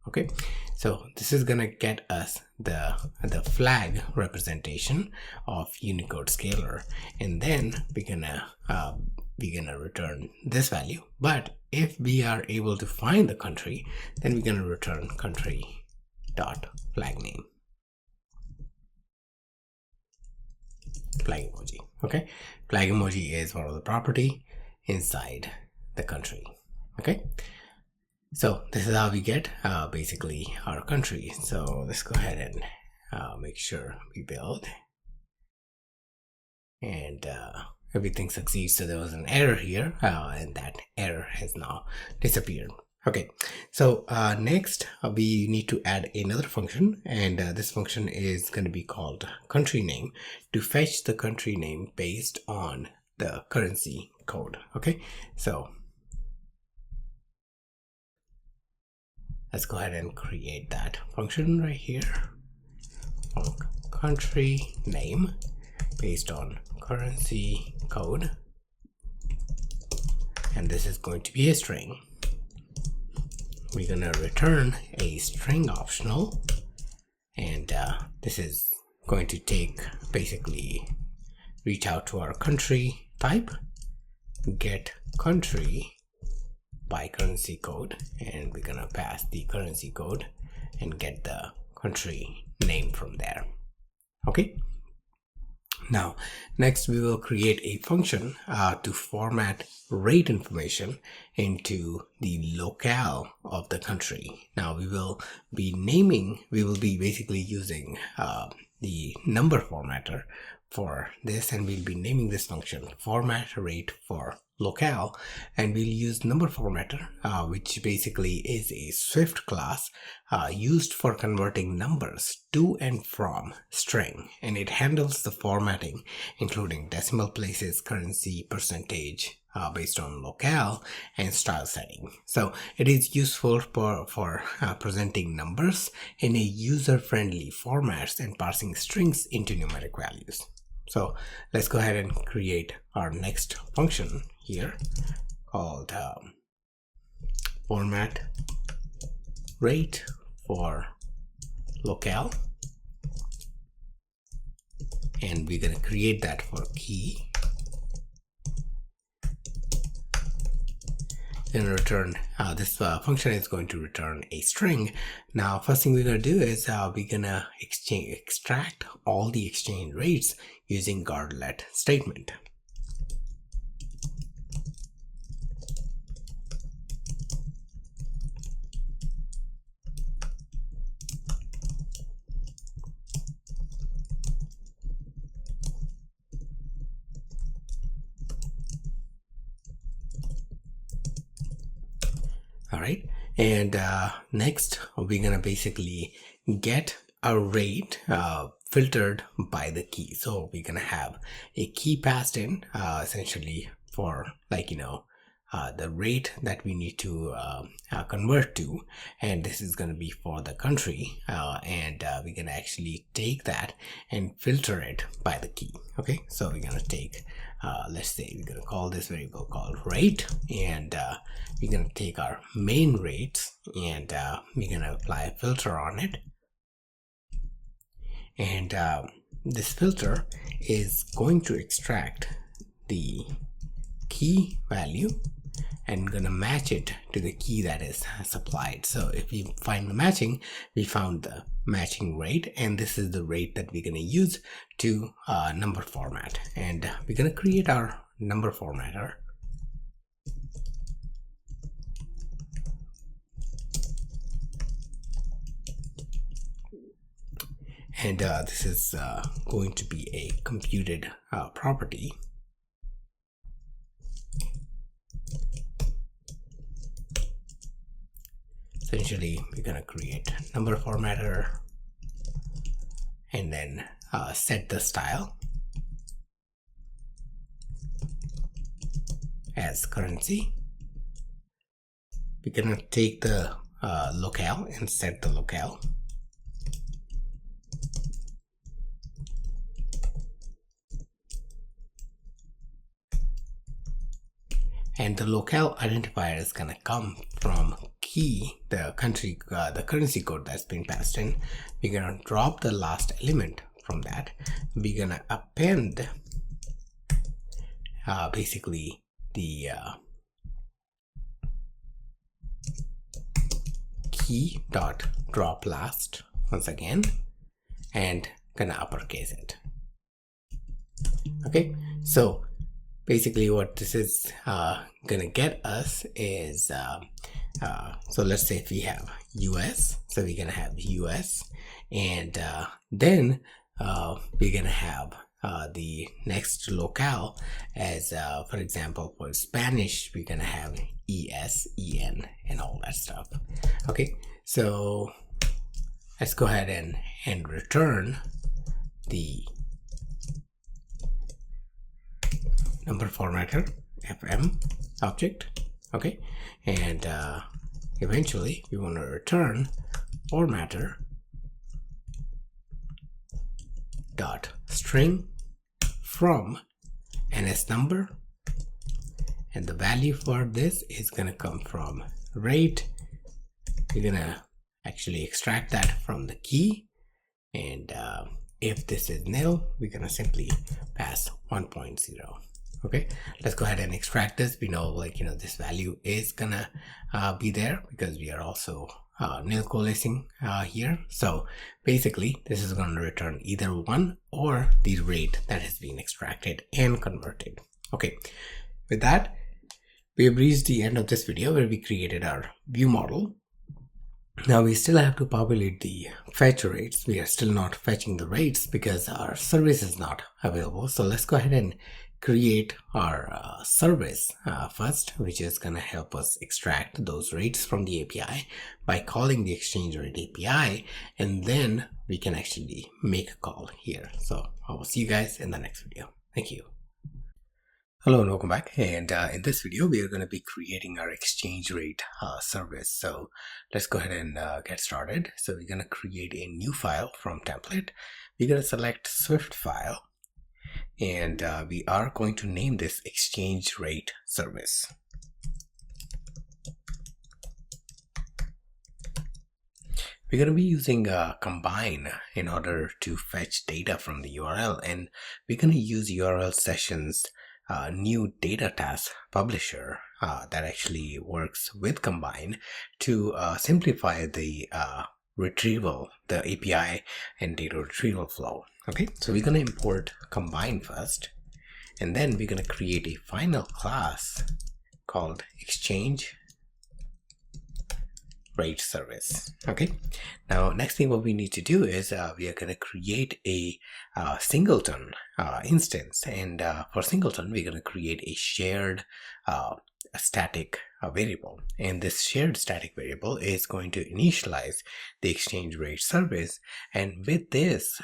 Okay, so this is gonna get us the flag representation of Unicode scalar, and then we're gonna return this value. But if we are able to find the country, then we're gonna return country dot flag name, flag emoji. Okay, flag emoji is one of the property inside the country. Okay, so this is how we get basically our country. So let's go ahead and make sure we build, and everything succeeds. So there was an error here, and that error has now disappeared. Okay, so next we need to add another function, and this function is going to be called country name, to fetch the country name based on the currency code. Okay, so let's go ahead and create that function right here. Country name based on currency code, and this is going to be a string. We're gonna return a string optional, and this is going to take, basically reach out to our country type, get country by currency code, and we're gonna pass the currency code and get the country name from there. Okay, Now, next we will create a function to format rate information into the locale of the country. Now we will be basically using the number formatter for this, and we'll be naming this function format rate for locale, and we'll use number formatter, which basically is a Swift class used for converting numbers to and from string, and it handles the formatting including decimal places, currency, percentage, based on locale and style setting. So it is useful for presenting numbers in a user-friendly formats and parsing strings into numeric values. So let's go ahead and create our next function here called format rate for locale, and we're going to create that for key. Then return this function is going to return a string. Now first thing we're going to do is we're going to extract all the exchange rates using guardlet statement. All right, and next we're gonna basically get a rate filtered by the key. So we're gonna have a key passed in essentially for, like, the rate that we need to convert to, and this is going to be for the country, and we're going to actually take that and filter it by the key. Okay, so we're going to take let's say we're going to call this variable called rate, and we're going to take our main rates, and we're going to apply a filter on it, and this filter is going to extract the key value and gonna match it to the key that is supplied. So if we find the matching, we found the matching rate, and this is the rate that we're gonna use to number format, and we're gonna create our number formatter. And this is going to be a computed property. Essentially, we're going to create number formatter and then set the style as currency. We're going to take the locale and set the locale. And the locale identifier is going to come from key, the currency code that's been passed in. We're going to drop the last element from that. We're going to append basically the key dot drop last once again, and gonna uppercase it. Okay, so basically what this is gonna get us is so let's say if we have US, so we're gonna have US, and then we're gonna have the next locale as for example, for Spanish we're gonna have ES, EN, and all that stuff. Okay, so let's go ahead and return the number formatter FM object. Okay, and eventually we want to return formatter dot string from NS number, and the value for this is going to come from rate. We're going to actually extract that from the key, and if this is nil, we're going to simply pass 1.0. Okay, let's go ahead and extract this. We know, like, this value is gonna be there because we are also nil coalescing here. So basically this is going to return either 1 or the rate that has been extracted and converted. Okay, with that we have reached the end of this video where we created our view model. Now we still have to populate the fetch rates. We are still not fetching the rates because our service is not available. So let's go ahead and create our service first, which is going to help us extract those rates from the API by calling the exchange rate API, and then we can actually make a call here. So I will see you guys in the next video. Thank you. Hello and welcome back, and in this video we are going to be creating our exchange rate service. So let's go ahead and get started. So we're going to create a new file from template. We're going to select Swift file, and we are going to name this exchange rate service. We're going to be using combine in order to fetch data from the URL, and we're going to use URL sessions new data task publisher that actually works with combine to simplify the retrieval, the API and data retrieval flow. Okay, so we're going to import combine first, and then we're going to create a final class called exchange rate service. Okay, now next thing what we need to do is we are going to create a singleton instance, and for singleton we're going to create a shared static variable, and this shared static variable is going to initialize the exchange rate service, and with this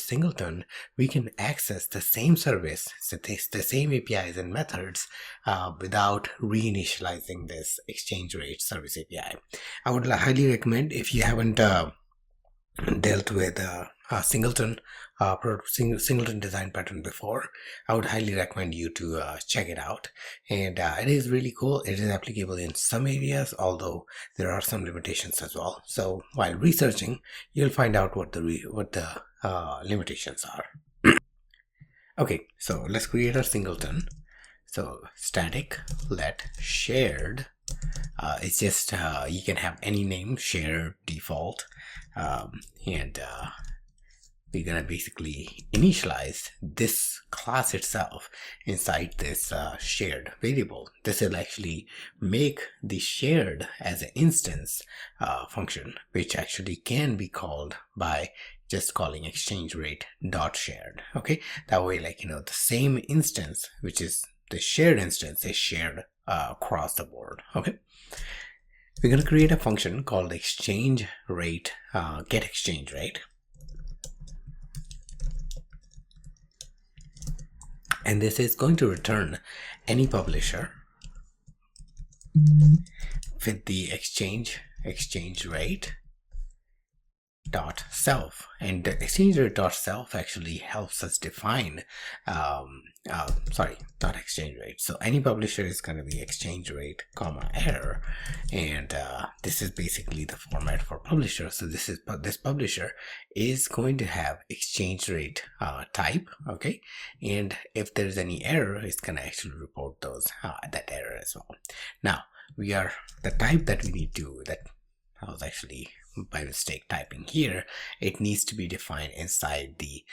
singleton we can access the same service, so the same APIs and methods without reinitializing this exchange rate service API. I would highly recommend, if you haven't dealt with singleton design pattern before, I would highly recommend you to check it out. And it is really cool. It is applicable in some areas, although there are some limitations as well. So while researching, you'll find out what the limitations are. Okay, so let's create a singleton. So static let shared, it's just you can have any name, share, default, and we're gonna basically initialize this class itself inside this shared variable. This will actually make the shared as an instance function, which actually can be called by just calling exchange rate dot shared. Okay, that way, like, the same instance, which is the shared instance, is shared across the board. Okay, we're going to create a function called exchange rate get exchange rate, and this is going to return any publisher with the exchange rate dot self, and the exchange rate dot self actually helps us define not exchange rate. So any publisher is going to be exchange rate comma error, and this is basically the format for publisher. So this publisher is going to have exchange rate type. Okay, and if there's any error, it's going to actually report that error as well. Now the type that we need to, that I was actually by mistake typing here, it needs to be defined inside the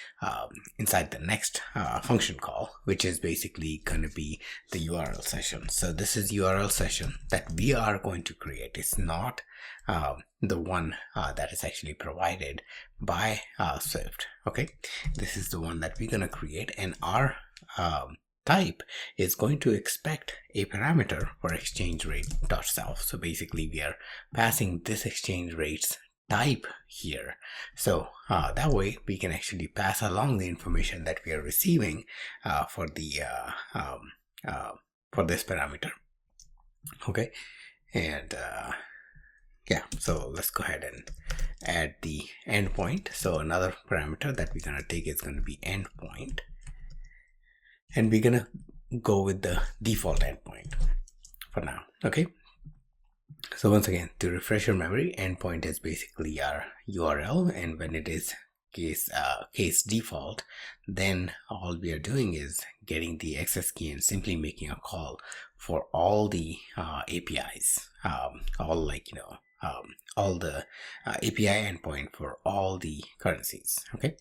next function call, which is basically going to be the URL session. So this is URL session that we are going to create. It's not the one that is actually provided by Swift. Okay, this is the one that we're going to create, and our type is going to expect a parameter for exchange rate dot self. So basically we are passing this exchange rates type here, so that way we can actually pass along the information that we are receiving for the for this parameter. Okay, and yeah, so let's go ahead and add the endpoint. So another parameter that we're going to take is going to be endpoint, and we're gonna go with the default endpoint for now. Okay, so once again, to refresh your memory, endpoint is basically our URL, and when it is case default, then all we are doing is getting the access key and simply making a call for all the APIs, all all the API endpoint for all the currencies. Okay,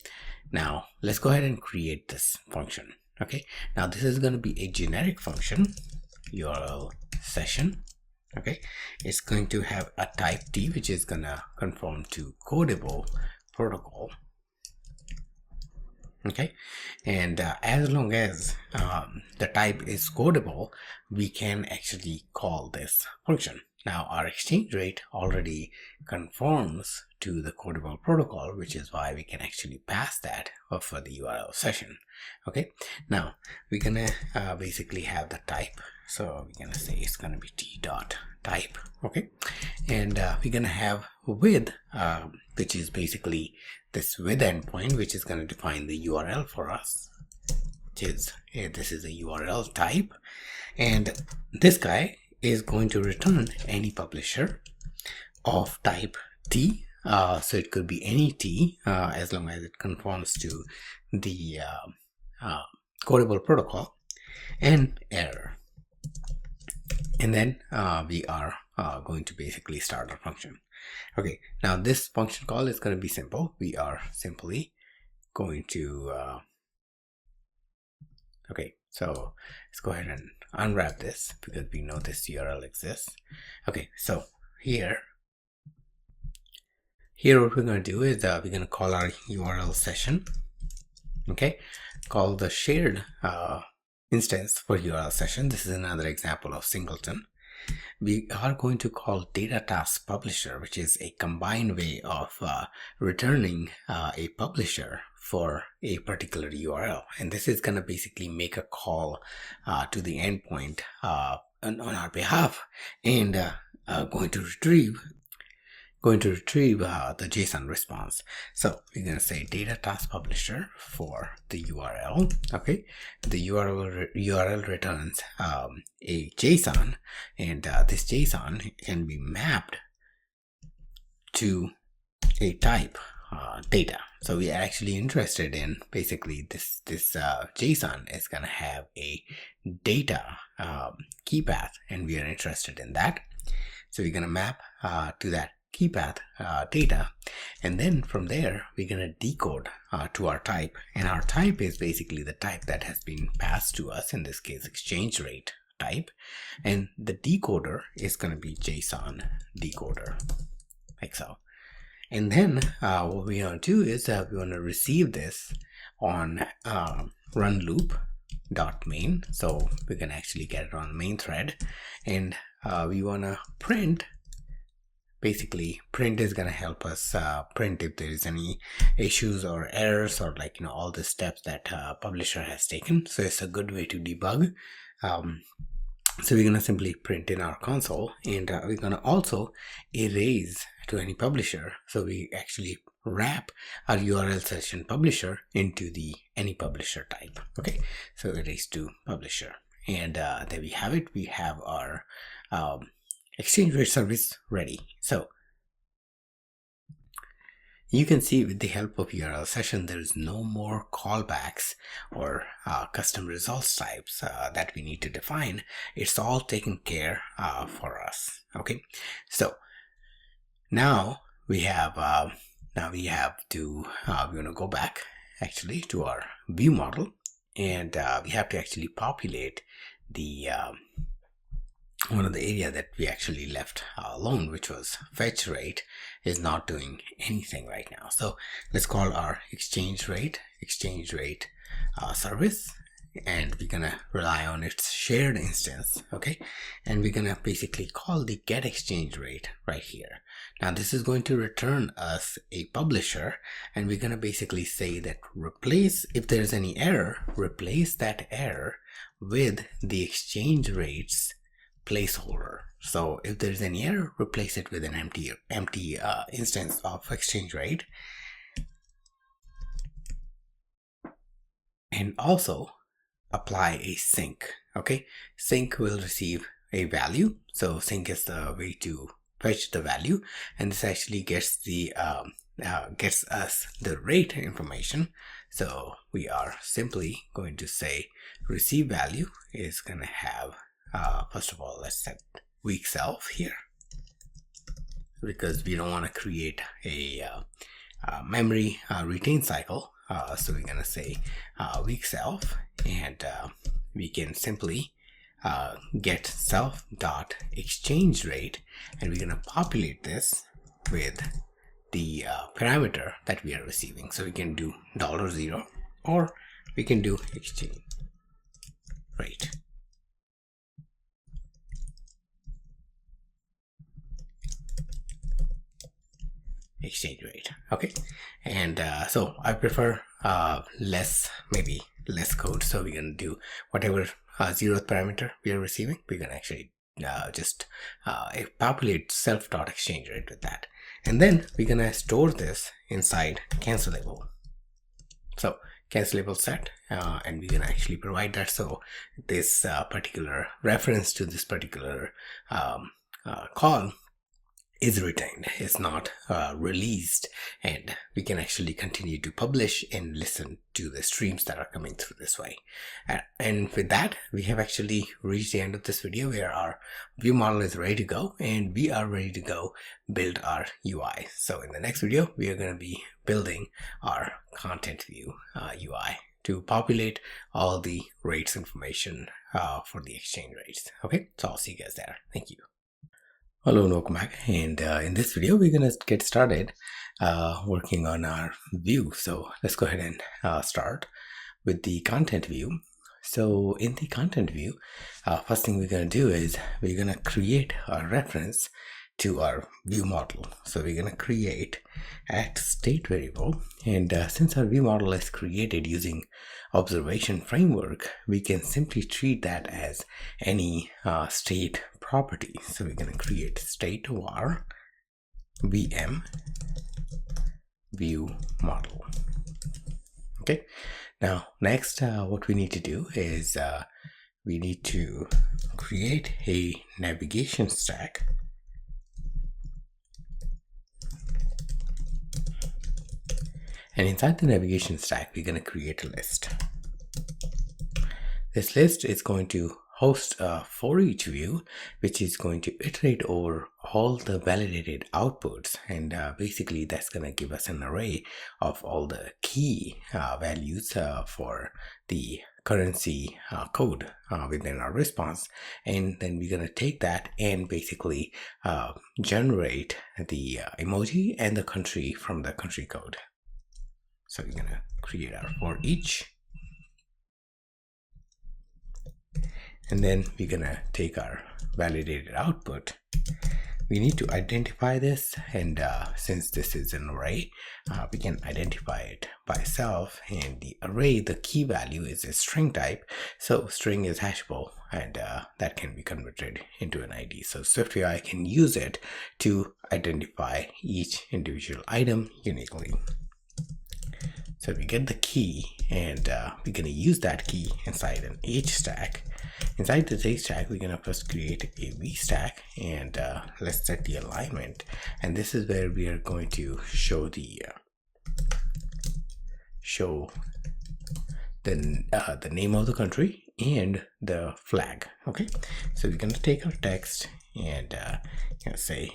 now let's go ahead and create this function. Okay, now this is going to be a generic function, URL session. Okay, it's going to have a type T, which is going to conform to codable protocol. Okay, and as long as the type is codable, we can actually call this function. Now our exchange rate already conforms to the codable protocol, which is why we can actually pass that for the URL session. Okay, now we're gonna basically have the type, so we're gonna say it's gonna be t.type. Okay, and we're gonna have with, which is basically this with endpoint, which is going to define the URL for us, which is this is a URL type, and this guy is going to return any publisher of type T. So it could be any T as long as it conforms to the codable protocol, and error. And then we are going to basically start our function. Okay, now this function call is going to be simple. We are simply going to okay, so let's go ahead and unwrap this because we know this URL exists. Okay, so here what we're going to do is we're going to call our URL session. Okay, call the shared instance for URL session. This is another example of singleton. We are going to call data task publisher, which is a combined way of returning a publisher for a particular URL, and this is going to basically make a call to the endpoint on our behalf, and going to retrieve the JSON response. So we're going to say data task publisher for the URL. Okay, the URL returns a JSON, and this JSON can be mapped to a type data. So we are actually interested in basically this JSON is going to have a data key path, and we are interested in that. So we're going to map to that key path data, and then from there we're going to decode to our type, and our type is basically the type that has been passed to us, in this case exchange rate type, and the decoder is going to be JSON decoder, like so. And then what we want to do is we want to receive this on run loop dot main, so we can actually get it on the main thread, and we want to print. Basically, print is going to help us print if there is any issues or errors, or like, you know, all the steps that publisher has taken. So it's a good way to debug. So we're going to simply print in our console, and we're going to also erase to any publisher. So we actually wrap our URL session publisher into the any publisher type. Okay, so erase to publisher, and there we have it. We have our exchange rate service ready. So you can see with the help of URL session, there is no more callbacks or custom results types that we need to define. It's all taken care for us. Okay, so now we have to we're going to go back actually to our view model, and we have to actually populate the one of the area that we actually left alone, which was fetch rate, is not doing anything right now. So let's call our exchange rate service, and we're gonna rely on its shared instance. Okay, and we're gonna basically call the get exchange rate right here. Now this is going to return us a publisher, and we're gonna basically say that replace, if there's any error, replace that error with the exchange rates placeholder. So if there's any error, replace it with an empty instance of exchange rate, and also apply a sync. Okay, sync will receive a value. So sync is the way to fetch the value, and this actually gets the gets us the rate information. So we are simply going to say receive value is going to have first of all, let's set week self here. because we don't want to create a memory retain cycle. So we're going to say weak self, and we can simply get self dot exchange rate, and we're going to populate this with the parameter that we are receiving. So we can do $0 or we can do exchange rate. Exchange rate. Okay, and so I prefer maybe less code. So we're gonna do whatever 0th parameter we are receiving. We're gonna actually just populate self dot exchange rate with that, and then we're gonna store this inside cancelable. So cancelable set, and we're gonna actually provide that. So this particular reference to this particular call is retained, is not released, and we can actually continue to publish and listen to the streams that are coming through this way. And with that, we have actually reached the end of this video where our view model is ready to go, and we are ready to go build our UI. So in the next video, we are going to be building our content view UI to populate all the rates information for the exchange rates. Okay, so I'll see you guys there. Thank you. Hello and welcome back, and in this video we're gonna get started working on our view. So let's go ahead and start with the content view. So in the content view, first thing we're gonna do is we're gonna create a reference to our view model. So we're gonna create state variable, and since our view model is created using observation framework, we can simply treat that as any state property. So we're going to create state var vm view model. Okay, now next what we need to do is we need to create a navigation stack, and inside the navigation stack we're going to create a list. This list is going to host a for each view, which is going to iterate over all the validated outputs, and basically that's going to give us an array of all the key values for the currency code within our response. And then we're going to take that and basically generate the emoji and the country from the country code. So we're going to create our for each, and then we're gonna take our validated output. We need to identify this, and since this is an array, we can identify it by self, and the array, the key value is a string type, so string is hashable, and that can be converted into an ID. So SwiftUI can use it to identify each individual item uniquely. So we get the key, and we're going to use that key inside an H stack. Inside this H stack, we're going to first create a V stack, and let's set the alignment. And this is where we are going to show the name of the country and the flag. Okay, so we're going to take our text and say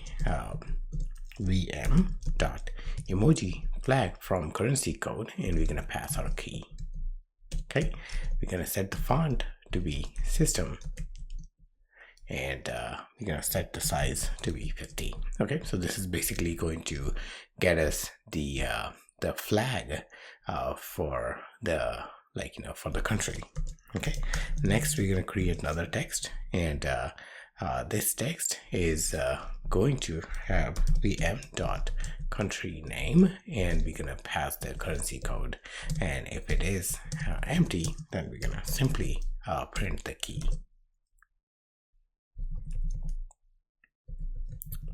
vm dot emoji flag from currency code, and we're going to pass our key. Okay, we're going to set the font to be system, and we're going to set the size to be 50. Okay, so this is basically going to get us the flag for the for the country. Okay, next we're going to create another text, and this text is going to have vm dot country name, and we're going to pass the currency code, and if it is empty, then we're going to simply print the key.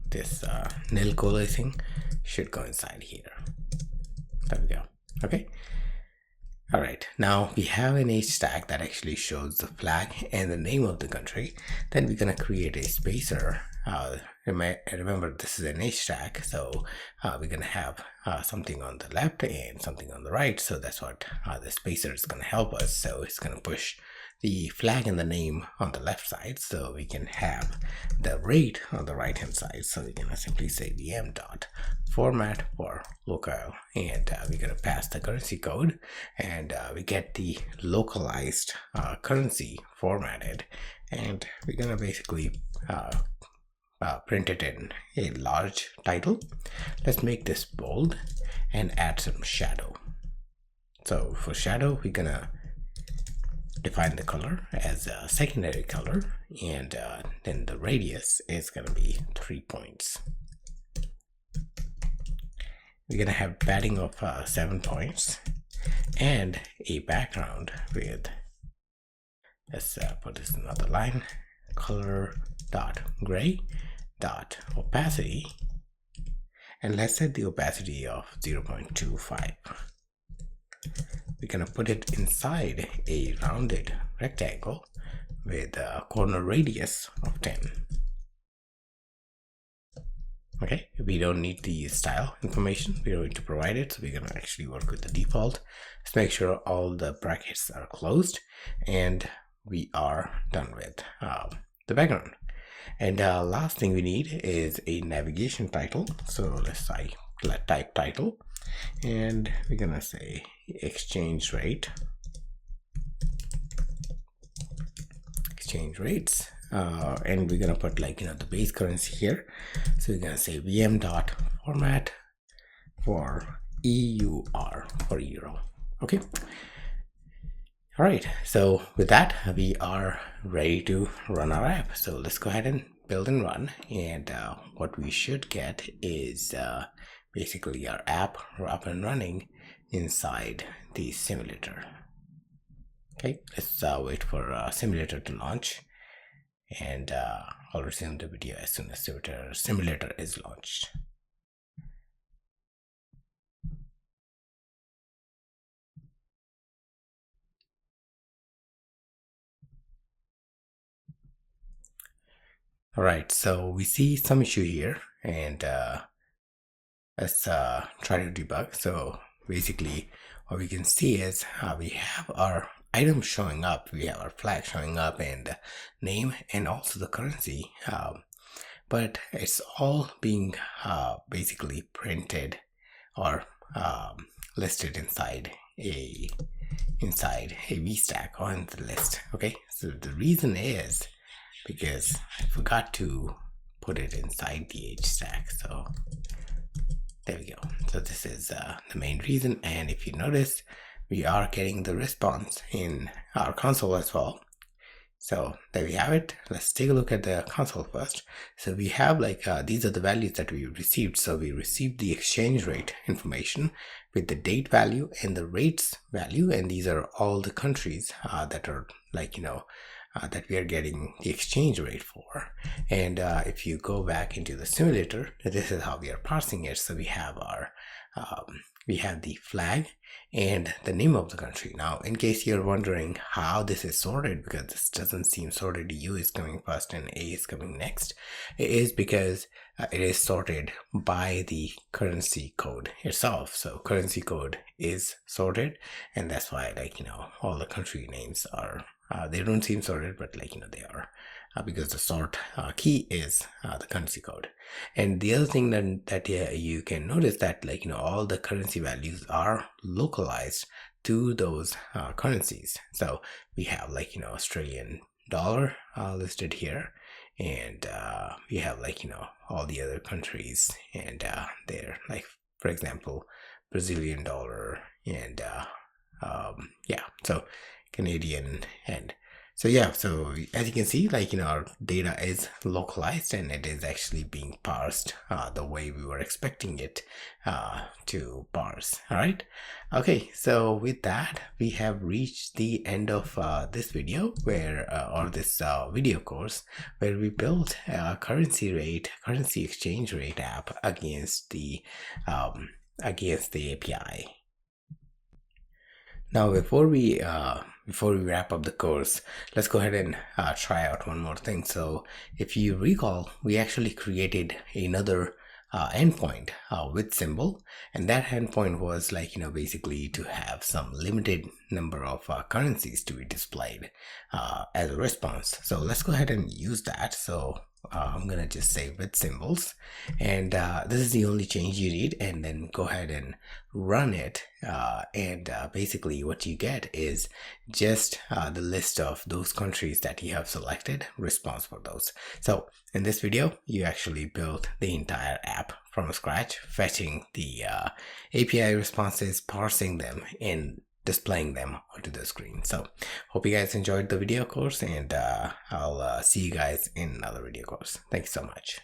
This nil coalescing should go inside here. There we go. Okay, all right, now we have an H stack that actually shows the flag and the name of the country. Then we're going to create a spacer. Remember, this is an H stack, so we're going to have something on the left and something on the right. So that's what the spacer is going to help us. So it's going to push the flag and the name on the left side, so we can have the rate on the right hand side. So we're gonna simply say vm dot format for local, and we're gonna pass the currency code, and we get the localized currency formatted, and we're gonna basically print it in a large title. Let's make this bold and add some shadow. So for shadow, we're gonna define the color as a secondary color, and then the radius is gonna be 3 points. We're gonna have padding of 7 points and a background with, let's put this in another line, color dot gray dot opacity, and let's set the opacity of 0.25. We're gonna put it inside a rounded rectangle with a corner radius of 10. Okay, we don't need the style information, we're going to provide it, so we're gonna actually work with the default. Let's make sure all the brackets are closed, and we are done with the background. And last thing we need is a navigation title. So let's type title, and we're gonna say exchange rates, and we're gonna put the base currency here. So we're gonna say vm dot format for EUR for euro. Okay. All right, so with that, we are ready to run our app. So let's go ahead and build and run. And what we should get is basically our app up and running inside the simulator. Okay, let's wait for simulator to launch, and I'll resume the video as soon as simulator is launched. All right, so we see some issue here, and let's try to debug. So basically what we can see is we have our items showing up, we have our flag showing up, and name, and also the currency, but it's all being basically printed or listed inside a VStack on the list. Okay, so the reason is because I forgot to put it inside the HStack. So there we go. So this is the main reason. And if you notice, we are getting the response in our console as well. So there we have it. Let's take a look at the console first. So we have these are the values that we received. So we received the exchange rate information with the date value and the rates value, and these are all the countries that are that we are getting the exchange rate for. And if you go back into the simulator, this is how we are parsing it. So we have our we have the flag and the name of the country. Now, in case you're wondering how this is sorted, because this doesn't seem sorted, U is coming first and A is coming next, it is because it is sorted by the currency code itself. So currency code is sorted, and that's why all the country names are they don't seem sorted, but they are, because the sort key is the currency code. And the other thing that you can notice that all the currency values are localized to those currencies. So we have Australian dollar listed here, and we have all the other countries, and they're for example Brazilian dollar, and yeah, so Canadian. And so yeah, so as you can see, our data is localized, and it is actually being parsed the way we were expecting it to parse. All right, okay, so with that, we have reached the end of this video, where or this video course, where we built a currency exchange rate app against the API. Now, before we wrap up the course, let's go ahead and try out one more thing. So if you recall, we actually created another endpoint with symbol, and that endpoint was like, basically to have some limited number of currencies to be displayed as a response. So let's go ahead and use that. So I'm gonna just say with symbols, and this is the only change you need, and then go ahead and run it, and basically what you get is just the list of those countries that you have selected, response for those. So in this video, you actually built the entire app from scratch, fetching the API responses, parsing them, and displaying them onto the screen. So hope you guys enjoyed the video course, and I'll see you guys in another video course. Thanks so much.